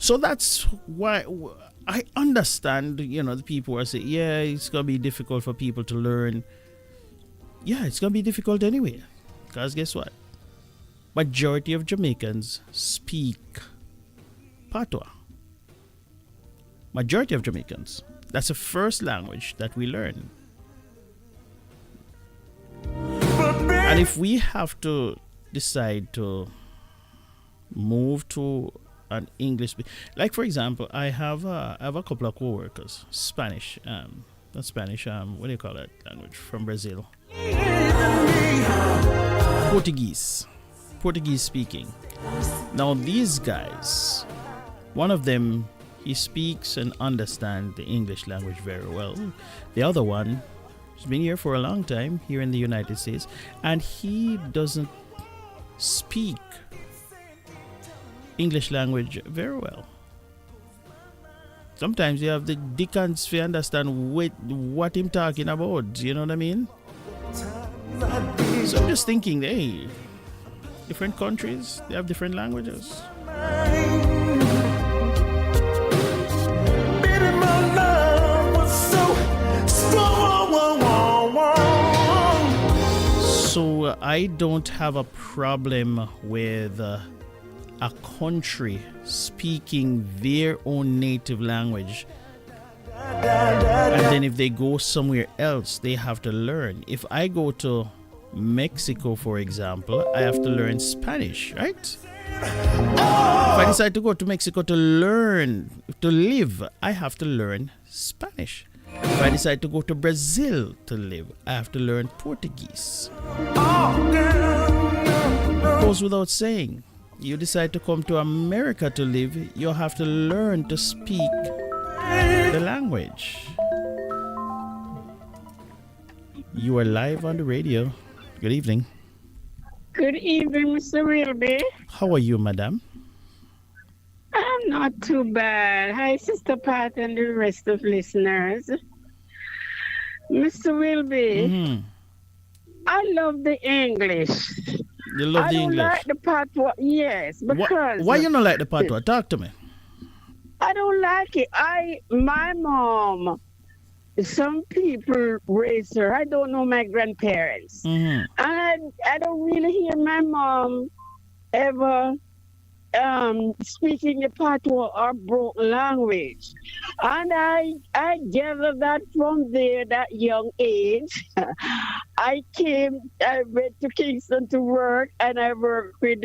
So that's why I understand, the people who are saying, yeah, it's going to be difficult for people to learn. Yeah, it's going to be difficult anyway. Because guess what? Majority of Jamaicans speak Patwha. Majority of Jamaicans. That's the first language that we learn. And if we have to decide to move to an English, like for example, I have a couple of co-workers, Spanish, not Spanish, what do you call that language, from Brazil? Portuguese speaking. Now these guys, one of them, he speaks and understands the English language very well. The other one has been here for a long time, here in the United States, and he doesn't speak English language very well. Sometimes you have the dickens to understand what I'm talking about. You know what I mean? So I'm just thinking, hey, different countries, they have different languages. So I don't have a problem with a country speaking their own native language, and then if they go somewhere else, they have to learn. If I go to Mexico, for example, I have to learn Spanish, right? If I decide to go to Mexico to live, I have to learn Spanish. If I decide to go to Brazil to live, I have to learn Portuguese. It goes without saying. You decide to come to America to live, you have to learn to speak the language. You are live on the radio. Good evening. Good evening, Mr. Wilby. How are you, madam? I'm not too bad. Hi, Sister Pat and the rest of listeners. Mr. Wilby, I love the English. You love the English? I don't like the Patwha, yes, because... Why you not like the Patwha? Talk to me. I don't like it. My mom, some people raised her. I don't know my grandparents. And I don't really hear my mom ever speaking a patois or broken language. And I gathered that from there, that young age. I went to Kingston to work, and I worked with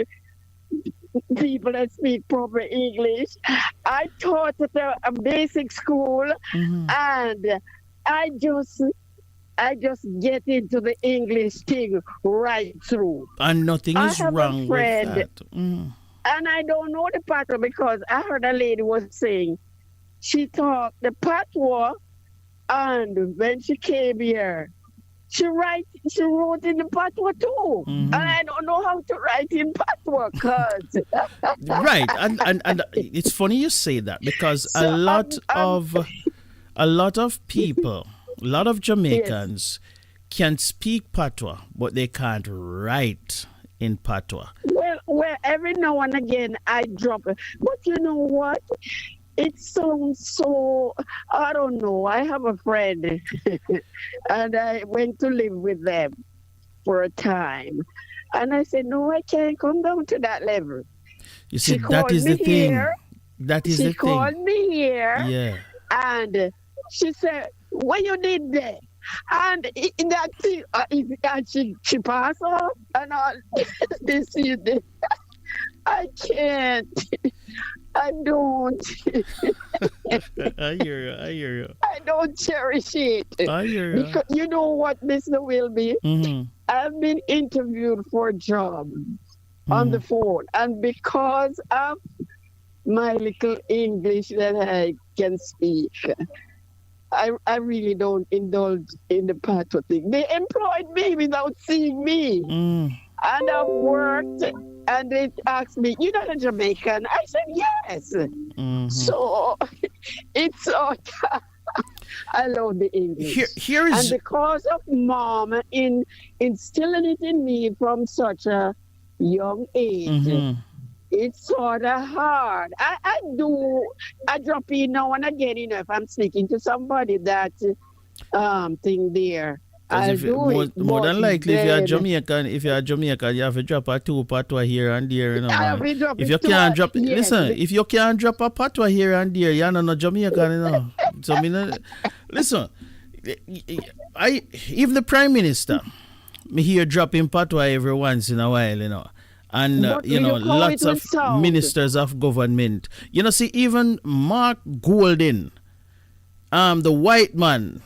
people that speak proper English. I taught at a basic school, and I just get into the English thing right through. And nothing is wrong with that. And I don't know the patois because I heard a lady was saying she taught the patois, and when she came here, she wrote in the patois too. And I don't know how to write in patois because right. And it's funny you say that because a lot of people, a lot of Jamaicans can speak patois, but they can't write in patois. Well, every now and again I drop it. But you know what? It sounds so, I don't know. I have a friend and I went to live with them for a time. And I said, no, I can't come down to that level. You see, that is the thing. That is the thing. She called me here. Yeah. And she said, what you did there? And in that thing, and she passed off and all this. I can't. I don't. I hear you. I don't cherish it. I hear you. Because you know what, Mr. Wilby? I've been interviewed for a job on the phone, and because of my little English that I can speak, I really don't indulge in the patois thing. They employed me without seeing me. And I've worked, and they asked me, you're not a Jamaican? I said, yes. So it's all, I love the English. And because of mom instilling it in me from such a young age, it's sort of hard. I drop in now and again, if I'm speaking to somebody that thing there. More than likely, if you're a Jamaican, you have to drop a two patois here and there. If you can't drop, if you can't drop a patois here and there, you're not a Jamaican. So listen, even the Prime Minister, me hear dropping patois every once in a while, And, lots of ministers of government. See, even Mark Golding, the white man,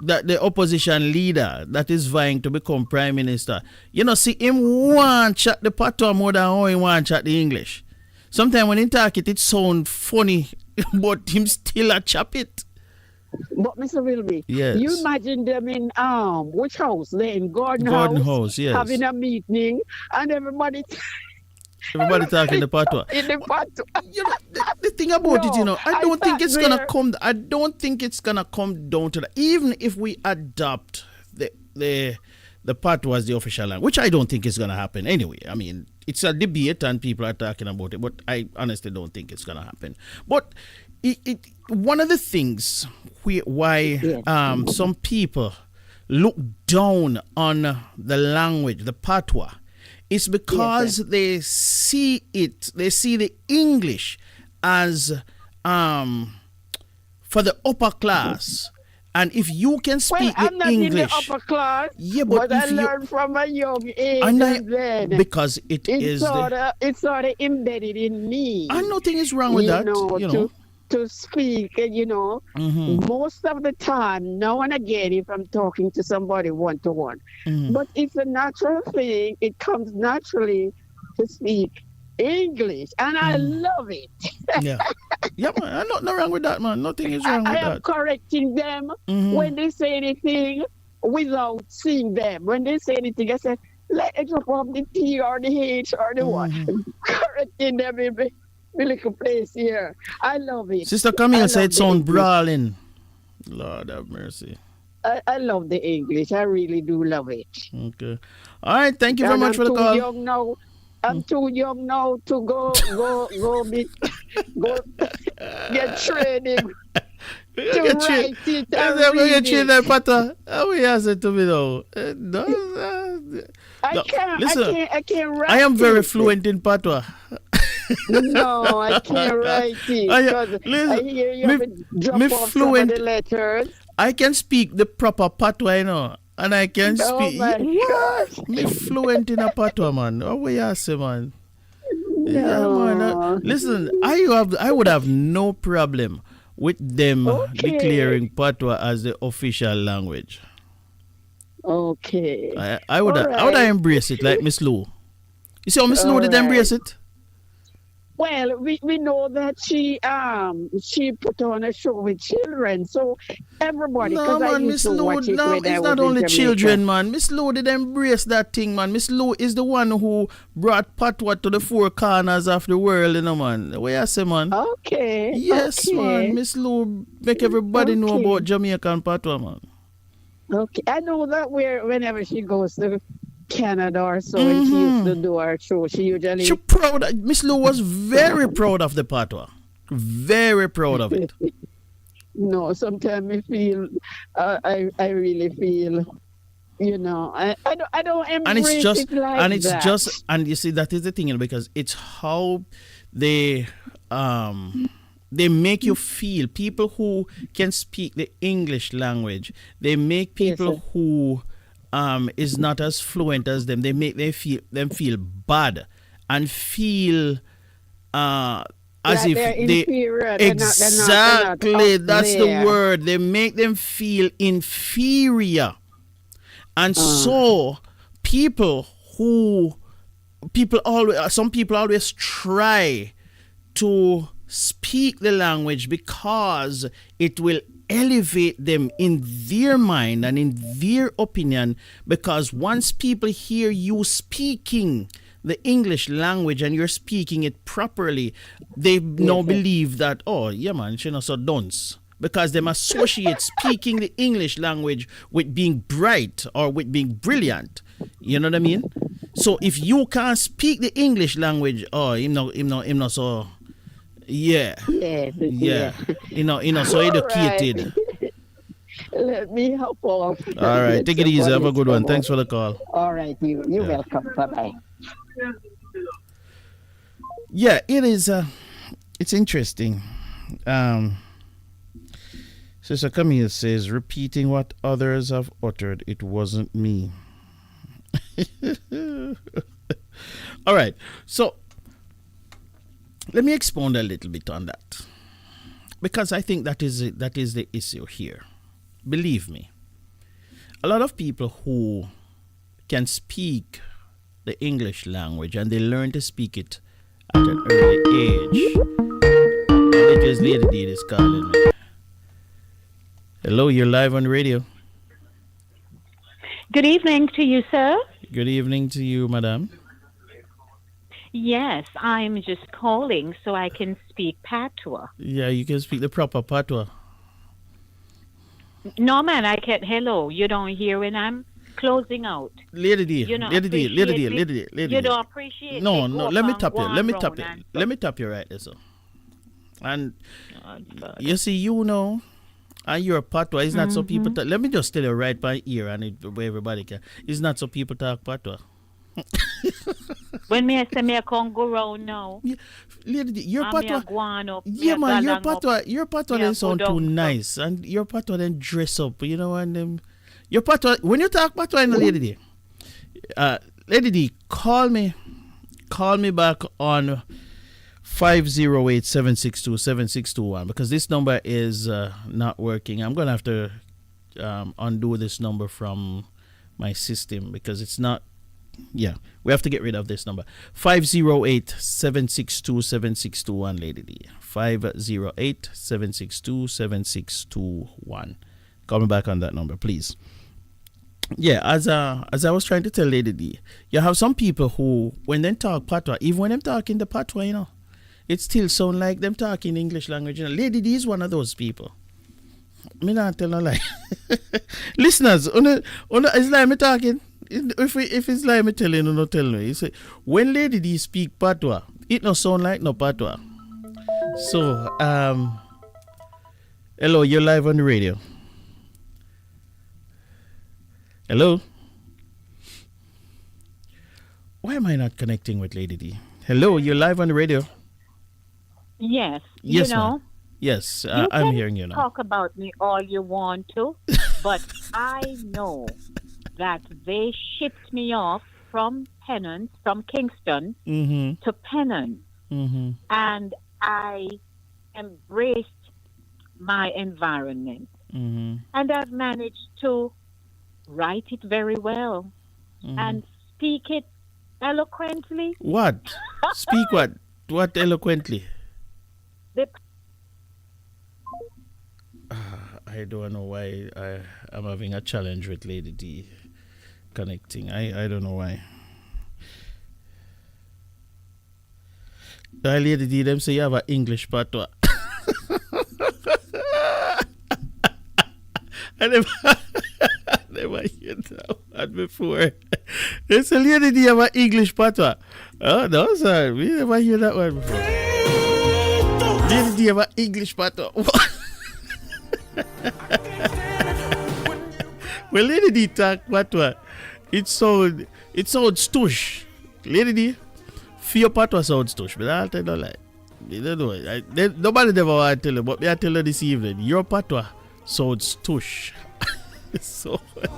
the opposition leader that is vying to become prime minister, see, him want chat the patois more than how he want chat the English. Sometimes when he talk it sound funny, but him still a chop it. But Mr. Wilby, yes. You imagine them in which house? They're in Gordon House, yes. Having a meeting, and everybody talking the patois. In the patois. The thing about it, I don't think it's gonna come down to that. Even if we adopt the patois as the official language, which I don't think is gonna happen anyway. I mean, it's a debate and people are talking about it, but I honestly don't think it's gonna happen. But one of the things why some people look down on the language, the patois, is because they see the English as for the upper class. And if you can speak I'm not English, in the upper class, but I learned from a young age. Because it's sort of embedded in me. And nothing is wrong with that. To speak, most of the time, now and again, if I'm talking to somebody one-to-one. But it's a natural thing. It comes naturally to speak English, and I love it. Yeah, man, nothing wrong with that, man. Nothing is wrong with that. I am correcting them when they say anything without seeing them. When they say anything, I say, let it drop off the T or the H or the what. Correcting them in the little place here. I love it. Sister Camille said it sound brawling. Lord have mercy. I love the English. I really do love it. Okay. All right. Thank you very much for the call. I'm too young now to go get training. Get trained that patois. How we ask it to me though? I can't. Listen, I can't write. I am very fluent in patois. No, I can't write it because I hear you have to drop off some of the letters. I can speak the proper Patwha, you know. And I can speak. Oh my gosh. Me fluent in a Patwha, man. What we you say, man? No. Yeah, man. Listen, I would have no problem with them declaring Patwha as the official language. Okay. I would embrace it like Miss Lou. You see how Miss Lou did embrace it? Well, we know that she put on a show with children, so everybody. No, man, Miss Lou, it's not only children, man. Miss Lou did embrace that thing, man. Miss Lou is the one who brought Patwha to the four corners of the world, you know, man. What you say, man? Okay. Yes, man. Miss Lou make everybody know about Jamaican Patwha, man. Okay, I know that whenever she goes to Canada or so, and she used to do her show, she usually. She proud. Miss Lou was very proud of the Patwha. Very proud of it. No, sometimes I feel, I really feel, you know, I don't embrace and it's just, it like and it's that. just, and you see that is the thing, you know, because it's how they make you feel. People who can speak the English language, they make people who is not as fluent as them. They make them feel bad and feel as if they're they inferior. exactly they're not that's there. the word. They make them feel inferior, and so some people always try to speak the language because it will elevate them in their mind and in their opinion, because once people hear you speaking the English language and you're speaking it properly, they now believe that, oh yeah man, she not so dunce, because they associate speaking the English language with being bright or with being brilliant. You know what I mean? So if you can't speak the English language, oh him not so yeah. You know, so educated. Right. Let me hop off. All right, take it easy. Have a good one. Thanks for the call. All right, you're welcome. Bye-bye. Yeah, it is. It's interesting. Sister Camille says, repeating what others have uttered, it wasn't me. All right, so let me expound a little bit on that, because I think that is the issue here. Believe me, a lot of people who can speak the English language and they learn to speak it at an early age. It is Lady D is calling me. Hello, you're live on radio. Good evening to you, sir. Good evening to you, madam. Yes, I'm just calling so I can speak Patwha. Yeah, you can speak the proper Patwha. No, man, I can't. Hello, you don't hear when I'm closing out. Lady D, You don't Lady D. You don't appreciate it. No, let me Go tap you. on, Let me go tap on, you. and- Let me tap you right there, so. And God. you see, you know, and you're Patwha. It's not so people talk. Let me just tell you right by ear, and where everybody can. It's not so people talk Patwha. When me I say me I can't go round now. Yeah, Lady D, your And me a Patwha. go on up, me Yeah, a man, your galang up. Patwha Me a then sound go too down, nice, and your Patwha then dress up, you know, and your Patwha, when you talk Patwha in the Lady D, Lady D, call me back on 508-762-7621, because this number is not working. I'm gonna have to undo this number from my system because it's not. Yeah, we have to get rid of this number. 508-762-7621, Lady D. 508-762-7621. Call me back on that number, please. Yeah, as I was trying to tell Lady D, you have some people who, when they talk Patwha, even when them talking the Patwha, you know, it still sound like them talking English language. You know, Lady D is one of those people. Me not tell no lie. Listeners, it's like me talking. If it's like me telling you, no tell me. You say, when Lady D speak Patwha, it no sound like no Patwha. So, hello, you're live on the radio. Hello? Why am I not connecting with Lady D? Hello, you're live on the radio. Yes. Yes, you ma'am. know, Yes, you I'm can hearing you now. talk about me all you want to, but I know that they shipped me off from Pennant, from Kingston Mm-hmm. to Pennant, Mm-hmm. and I embraced my environment, Mm-hmm. and I've managed to write it very well Mm-hmm. and speak it eloquently. What? Speak what? What eloquently? The I don't know why I'm having a challenge with Lady D connecting. I don't know why. Lady D, them say you have an English patois. I never, never heard that one before. They say Lady D have an English patois. Oh, no, sir. We never hear that one before. Lady D have an English patois. Well, Lady D talk patois. It sounds stush. Lady D, fear patois sounds stush, but I'll tell you like. You don't know. Nobody never want to tell you, but me I tell you this evening, your patois sounds tush. So, oh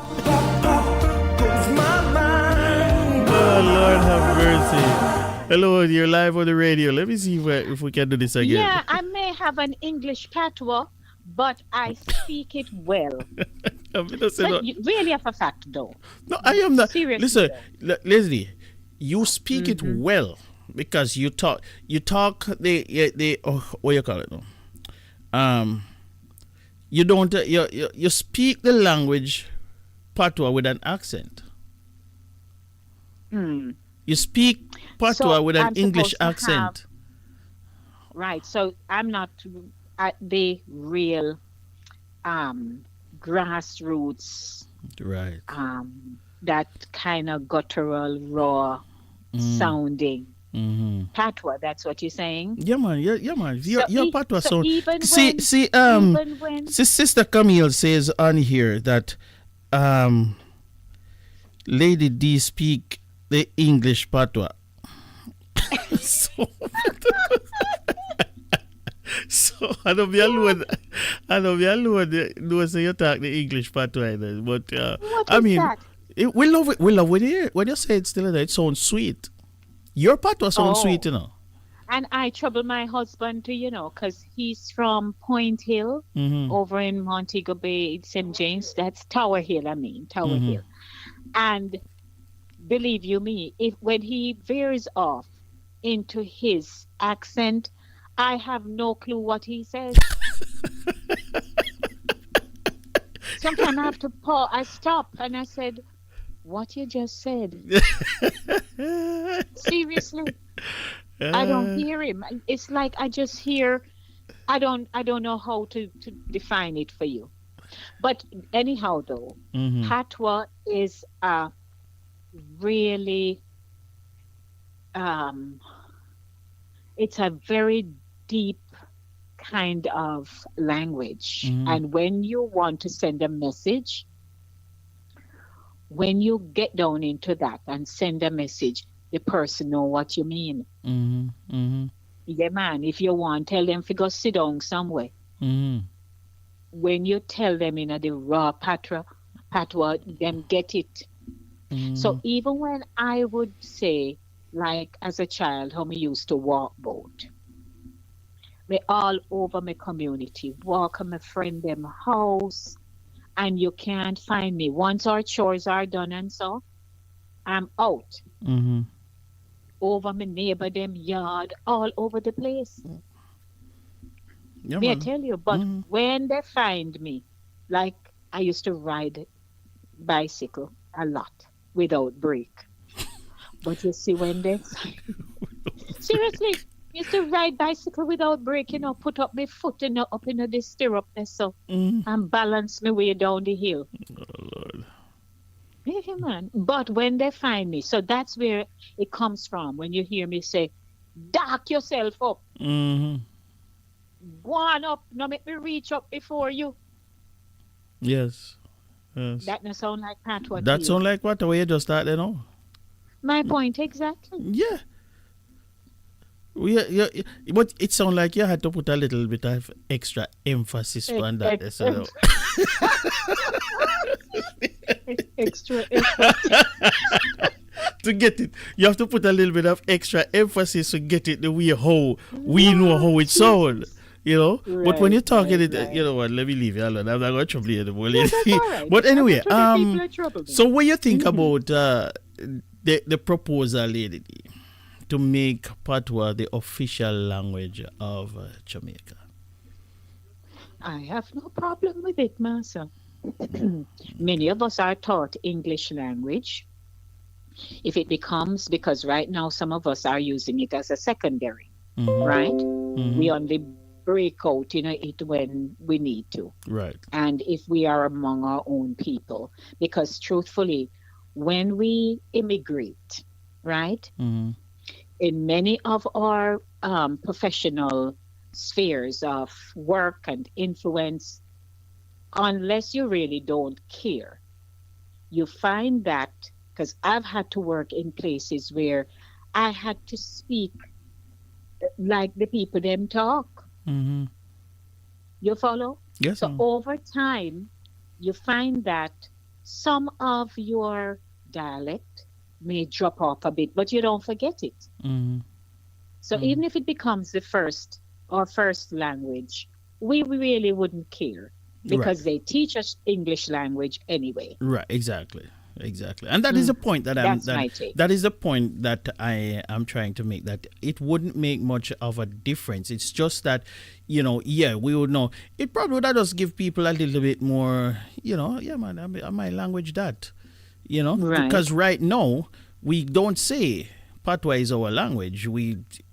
Lord have mercy. Hello, you're live on the radio. Let me see if we can do this again. Yeah, I may have an English patois, but I speak it well. Really, of a fact, though. No, I am not. Seriously, listen, Leslie, you speak it well because you talk. What you call it? No? You don't. You speak the language patois with an accent. You speak patois with an English accent. Right. So I'm not at the real grassroots. Right. That kind of guttural, raw sounding patois. That's what you're saying? Yeah, man. Yeah, man. Your patois sound. See, Sister Camille says on here that Lady D speak the English patois. So I don't be alone. No, say you talk the English patois, but I mean, we love it. We love it. When you say it still there, it sounds sweet. Your patois sounds sweet, you know. And I trouble my husband too, because he's from Point Hill over in Montego Bay, St. James. That's Tower Hill, Tower Hill. And believe you me, when he veers off into his accent, I have no clue what he says. Sometimes I have to pause. I stop and I said, "What you just said?" Seriously, I don't hear him. It's like I just hear. I don't know how to define it for you. But anyhow, though, patois is a really it's a very deep kind of language. And when you want to send a message, when you get down into that and send a message, the person know what you mean. Yeah, man. If you want, tell them to go sit down somewhere. When you tell them in the raw patois, them get it. So even when I would say, like as a child, how me used to walk boat, me all over my community, walk at my friend them house, and you can't find me. Once our chores are done and so, I'm out. Over my neighbor them yard, all over the place. Yeah, I tell you, but when they find me, like I used to ride bicycle a lot without brake. But you see, when they seriously, used to ride bicycle without brake, put up my foot up in the stirrup there, so and balance my way down the hill. Oh Lord. Yeah, man. But when they find me, so that's where it comes from. When you hear me say, "Dark yourself up, go on up, no make me reach up before you." Yes. That no sound like patois. That sound like what the way you just started, My point exactly. Yeah. But it sounds like you had to put a little bit of extra emphasis on that. So. Extra effort. To get it, you have to put a little bit of extra emphasis to get it the way how we know how it sounds. You know, Right, but when you're talking right, it, you know what? Let me leave you alone. I'm not going to trouble you anymore. Yeah, that's all right. But anyway, People are troubled. so what you think about the proposal, lady, to make Patwha the official language of Jamaica? I have no problem with it, Massa. Many of us are taught English language. If it becomes, because right now some of us are using it as a secondary, right? We only break out, it when we need to. Right. And if we are among our own people, because truthfully, when we immigrate, right, in many of our professional spheres of work and influence, unless you really don't care, you find that, because I've had to work in places where I had to speak like the people them talk. You follow? Yes. So over time, you find that some of your dialect may drop off a bit, but you don't forget it. So even if it becomes our first language, we really wouldn't care because they teach us English language anyway. Right, exactly. And that is the point that that is the point that I am trying to make, that it wouldn't make much of a difference. It's just that, we would know. It probably would just give people a little bit more, my language that, Right. because right now we don't say Patwha is our language.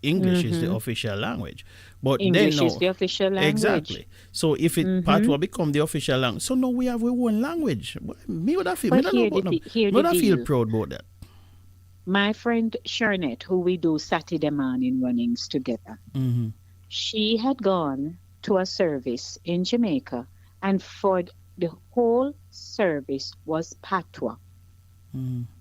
English is the official language. But English then, is the official language. Exactly. So if Patwha become the official language, so now we have our own language. Me would have feel, feel proud about that. My friend Sharnette, who we do Saturday morning runnings together, she had gone to a service in Jamaica, and for the whole service was Patwha.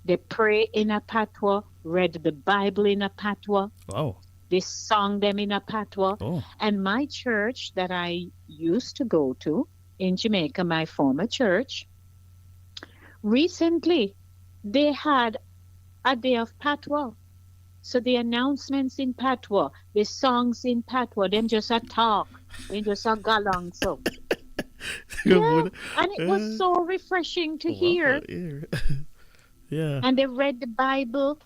They pray in a Patwha, read the Bible in a Patwha. Wow. They sung them in a Patwha. Oh. And my church that I used to go to in Jamaica, my former church, recently they had a day of Patwha. So the announcements in Patwha, the songs in Patwha, them just a talk, them just a galang so. Yeah, and it was so refreshing to hear. Yeah. And they read the Bible.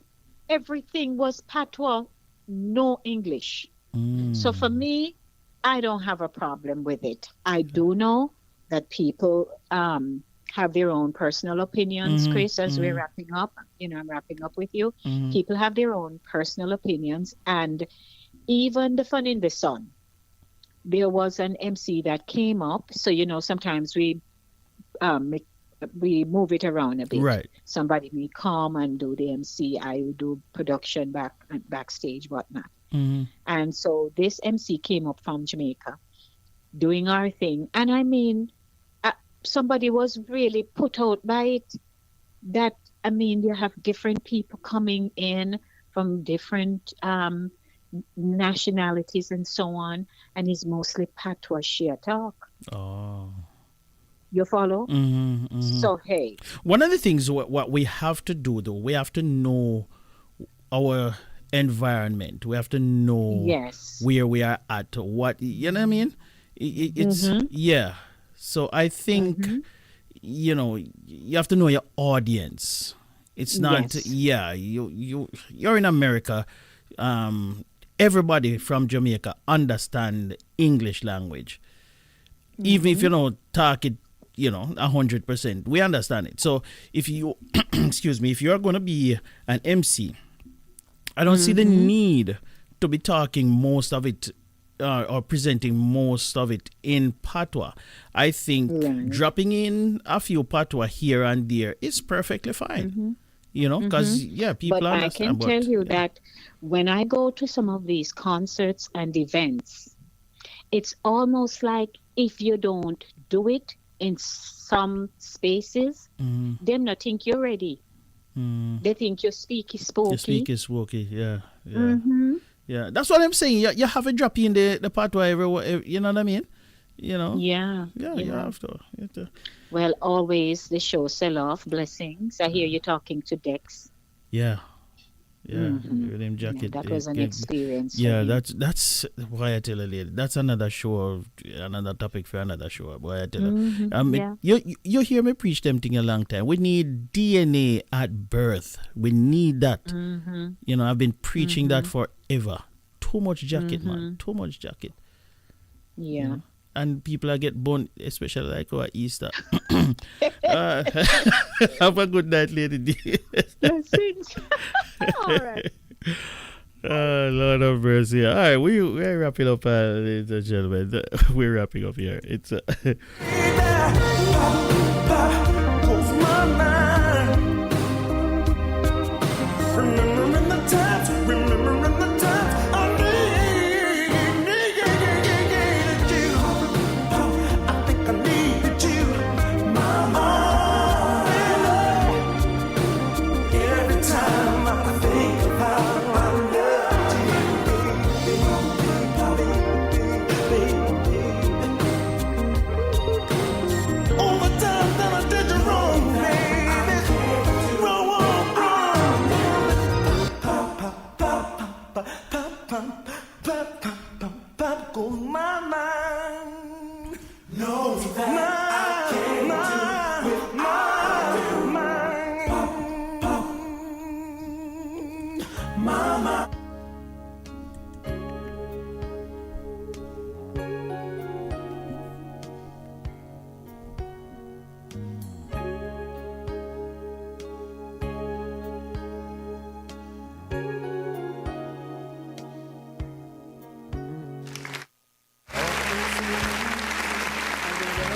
Everything was Patwha, no English. So for me, I don't have a problem with it. I do know that people have their own personal opinions, Chris, as we're wrapping up. I'm wrapping up with you. People have their own personal opinions. And even the Fun in the Sun, there was an MC that came up. So, sometimes we move it around a bit. Right. Somebody may come and do the MC. I do production backstage, whatnot. And so this MC came up from Jamaica doing our thing. And I mean, somebody was really put out by it that, you have different people coming in from different nationalities and so on. And it's mostly Patwha share talk. Oh. You follow? So, hey. One of the things what we have to do, though, we have to know our environment. We have to know where we are at. What, you know what I mean? It's, So I think, you have to know your audience. It's not, you're in America. Everybody from Jamaica understand English language. Even if you don't talk it, 100%, we understand it. So if you, if you are going to be an MC, I don't see the need to be talking most of it or presenting most of it in Patwha. I think dropping in a few Patwha here and there is perfectly fine. Because people understand. But I can tell you that when I go to some of these concerts and events, it's almost like if you don't do it in some spaces, them not think you're ready. They think your speak is spooky. Your speak is spooky, Yeah, that's what I'm saying. You have to drop in the Patwha everywhere. You know what I mean? You know. Yeah. You have to. You have to. Well, always the show sell off. Blessings. I hear you talking to Dex. Yeah. With him jacket. Yeah, that was an experience. Yeah, that's why I tell a lady. That's another show, another topic for another show. Why I tell her. You hear me preach them thing a long time. We need DNA at birth. We need that. You know, I've been preaching that forever. Too much jacket, man. Too much jacket. Yeah. You know? And people are get born, especially like our Easter. Have a good night, lady. Blessings. All right. Lord of mercy. All right, we're wrapping up, ladies and gentlemen. We're wrapping up here. It's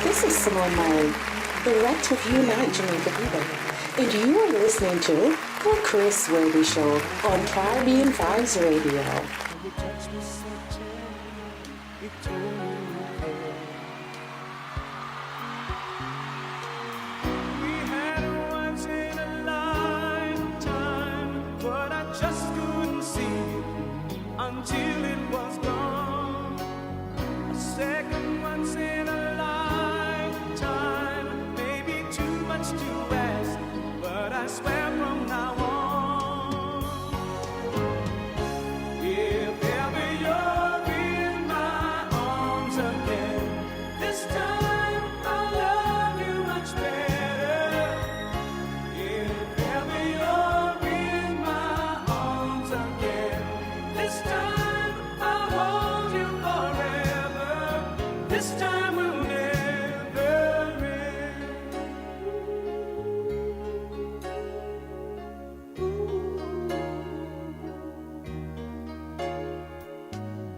This is Simone Murray, the right of Unite Jamaica people, and you are listening to The Chris Worthy Show on Caribbean Vibes Radio. Until it was gone, a second once in a lifetime, maybe too much to ask, but I swear from now on, if ever you're in my arms again, this time I'll love you much better. If ever you're in my arms again, this time I'll hold you forever. This time will never end.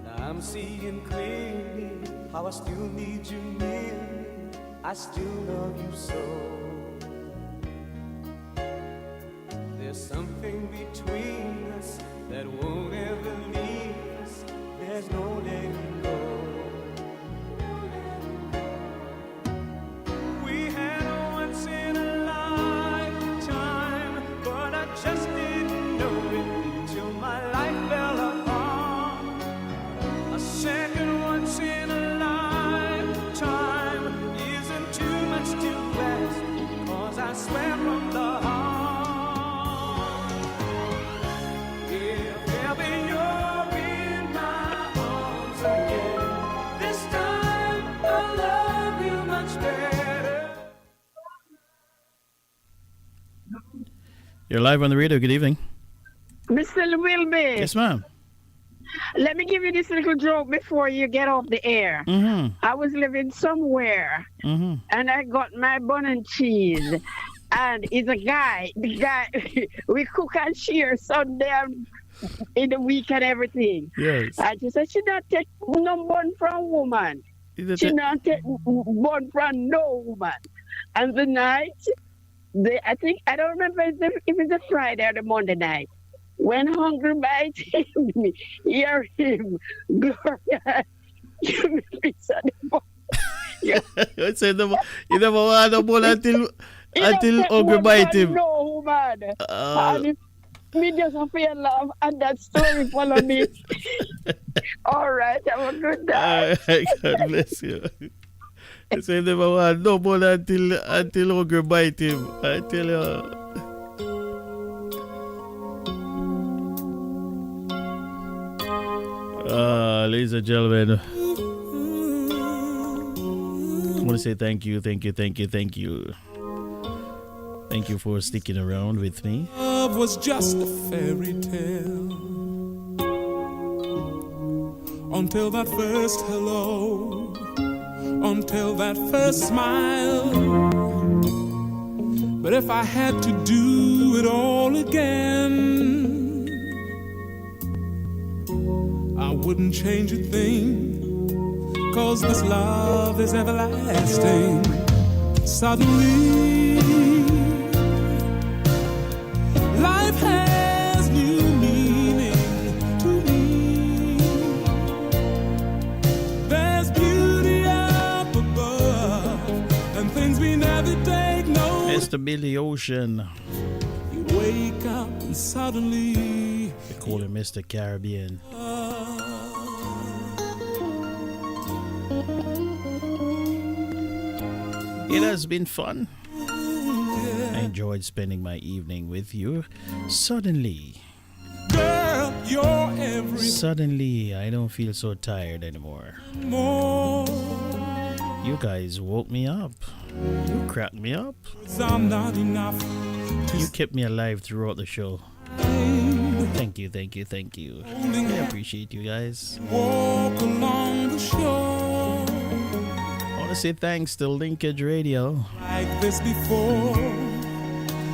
Now I'm seeing clearly how I still need you near me. I still love you so. There's something between us that won't ever leave us. There's no letting go. We had a once in a lifetime, but I just didn't know it till my life fell apart. A second once in a lifetime isn't too much to ask, 'cause I swear from the heart. You're live on the radio. Good evening. Mr. Wilby. Yes, ma'am. Let me give you this little joke before you get off the air. I was living somewhere, and I got my bun and cheese. And it's a guy. The guy, we cook and share Sunday in the week and everything. Yes. I just said, she not take no bun from woman. She not take bun from no woman. And the night, I think, I don't remember if it's a Friday or the Monday night, when Hungry Bite me, hear him, Gloria, give me a piece of the bun. I said, you never want a bun until Hungry Bite him. No, man. Me just feel love, and that story follow me. All right, have a good day. God bless you. He said never want no more until Ogre bite him. I tell you. Ladies and gentlemen, I want to say thank you. Thank you for sticking around with me. Love was just a fairy tale until that first hello, until that first smile. But if I had to do it all again, I wouldn't change a thing, 'cause this love is everlasting. Suddenly life has new meaning to me. There's beauty up above and things we never take notice. Mr. Billy Ocean. You wake up and suddenly They call him Mr. Caribbean. It has been fun. I enjoyed spending my evening with you. Suddenly, girl, you're everything. Suddenly, I don't feel so tired anymore. More. You guys woke me up. You cracked me up. I'm not enough. You kept me alive throughout the show. Thank you. I appreciate you guys. Walk along the shore. I want to say thanks to Linkage Radio. Like this before.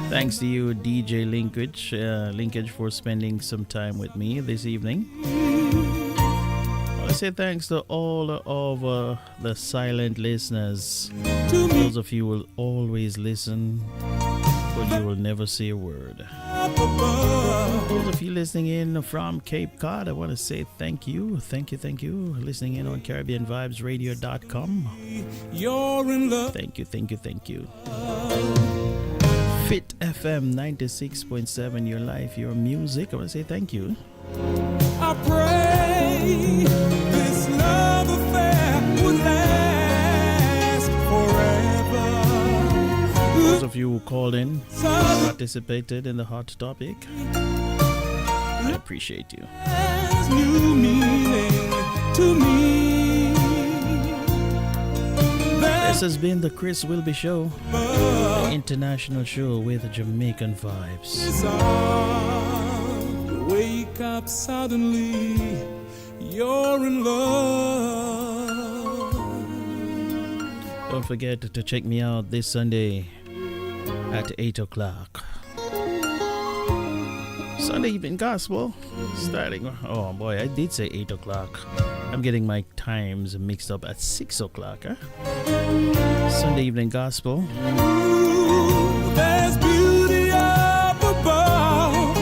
Thanks to you, DJ Linkage, for spending some time with me this evening. I want to say thanks to all of the silent listeners. Those of you who will always listen, but you will never say a word. Those of you listening in from Cape Cod, I want to say thank you. Listening in on CaribbeanVibesRadio.com. You're in love. Thank you. Fit FM 96.7, your life, your music. I want to say thank you. I pray this love affair would last forever. Those of you who called in, participated in the hot topic, I appreciate you. There's new meaning to me. This has been the Chris Wilby Show, the international show with Jamaican vibes. Wake up suddenly, you're in love. Don't forget to check me out this Sunday at 8 o'clock. Sunday evening gospel starting. Oh boy, I did say 8 o'clock. I'm getting my times mixed up at 6 o'clock. Sunday evening gospel. There's beauty up above.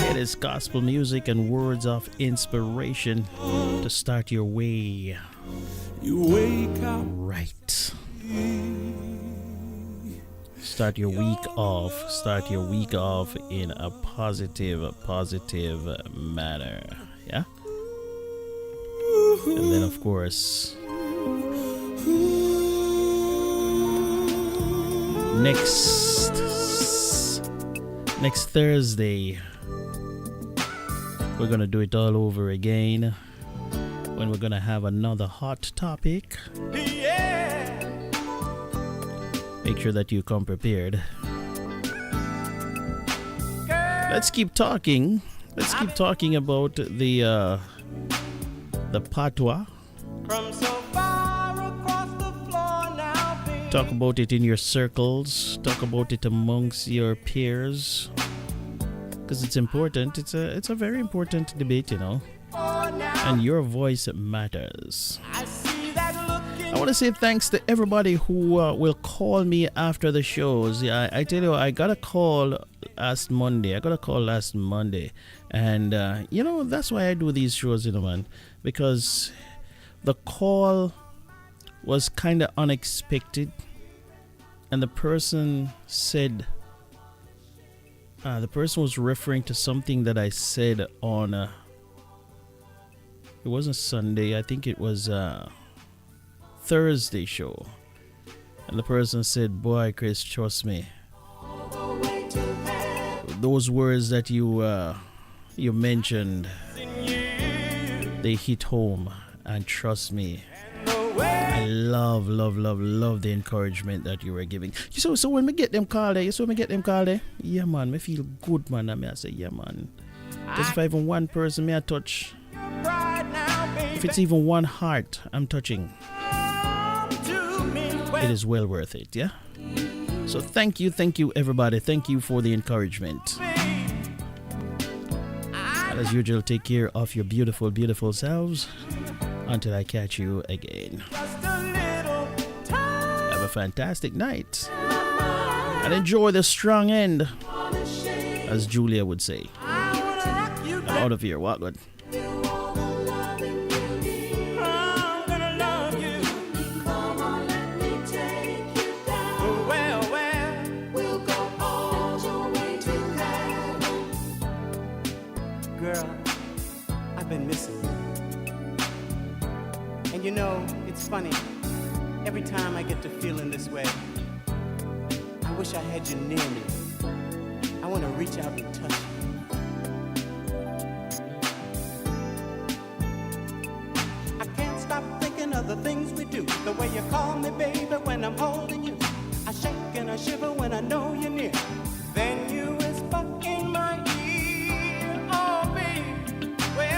It is gospel music and words of inspiration to start your way. You wake up right. Start your week off in a positive manner. Yeah? And then of course, next Thursday we're gonna do it all over again when we're gonna have another hot topic. Make sure that you come prepared. Let's keep talking about the Patwha. Talk about it in your circles. Talk about it amongst your peers, because it's important. It's a very important debate, you know. And your voice matters. I want to say thanks to everybody who will call me after the shows. Yeah, I tell you, I got a call last Monday. And you know, that's why I do these shows, you know, man, because the call was kind of unexpected, and the person said The person was referring to something that I said on. It wasn't Sunday. I think it was Thursday show. And the person said, "Boy, Chris, trust me. Those words that you mentioned, they hit home. And trust me, I love the encouragement that you were giving." So when we get them called there, yeah man, me feel good, man. And I say, yeah man. Just if even one person may I touch, if it's even one heart I'm touching, it is well worth it, yeah? So thank you everybody. Thank you for the encouragement. And as usual, take care of your beautiful, beautiful selves until I catch you again. Have a fantastic night and enjoy the strong end, as Julia would say. I'm out of here. What good? Been missing you. And you know, it's funny, every time I get to feeling this way, I wish I had you near me. I want to reach out and touch you. I can't stop thinking of the things we do, the way you call me baby when I'm holding you. I shake and I shiver when I know you're near. Then you whisper in my ear, oh baby. Well.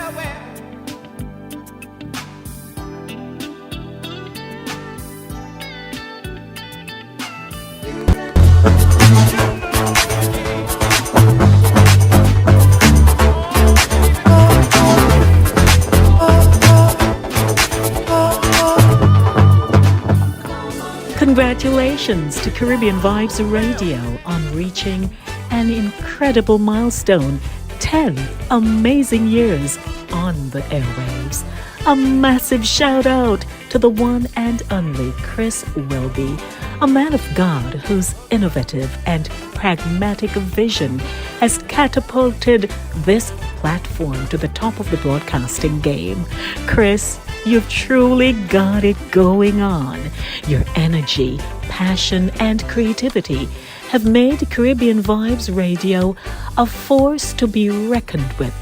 Congratulations to Caribbean Vibes Radio on reaching an incredible milestone, 10 amazing years on the airwaves. A massive shout out to the one and only Chris Wilby, a man of God whose innovative and pragmatic vision has catapulted this platform to the top of the broadcasting game. Chris, you've truly got it going on. Your energy, passion, and creativity have made Caribbean Vibes Radio a force to be reckoned with,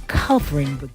covering the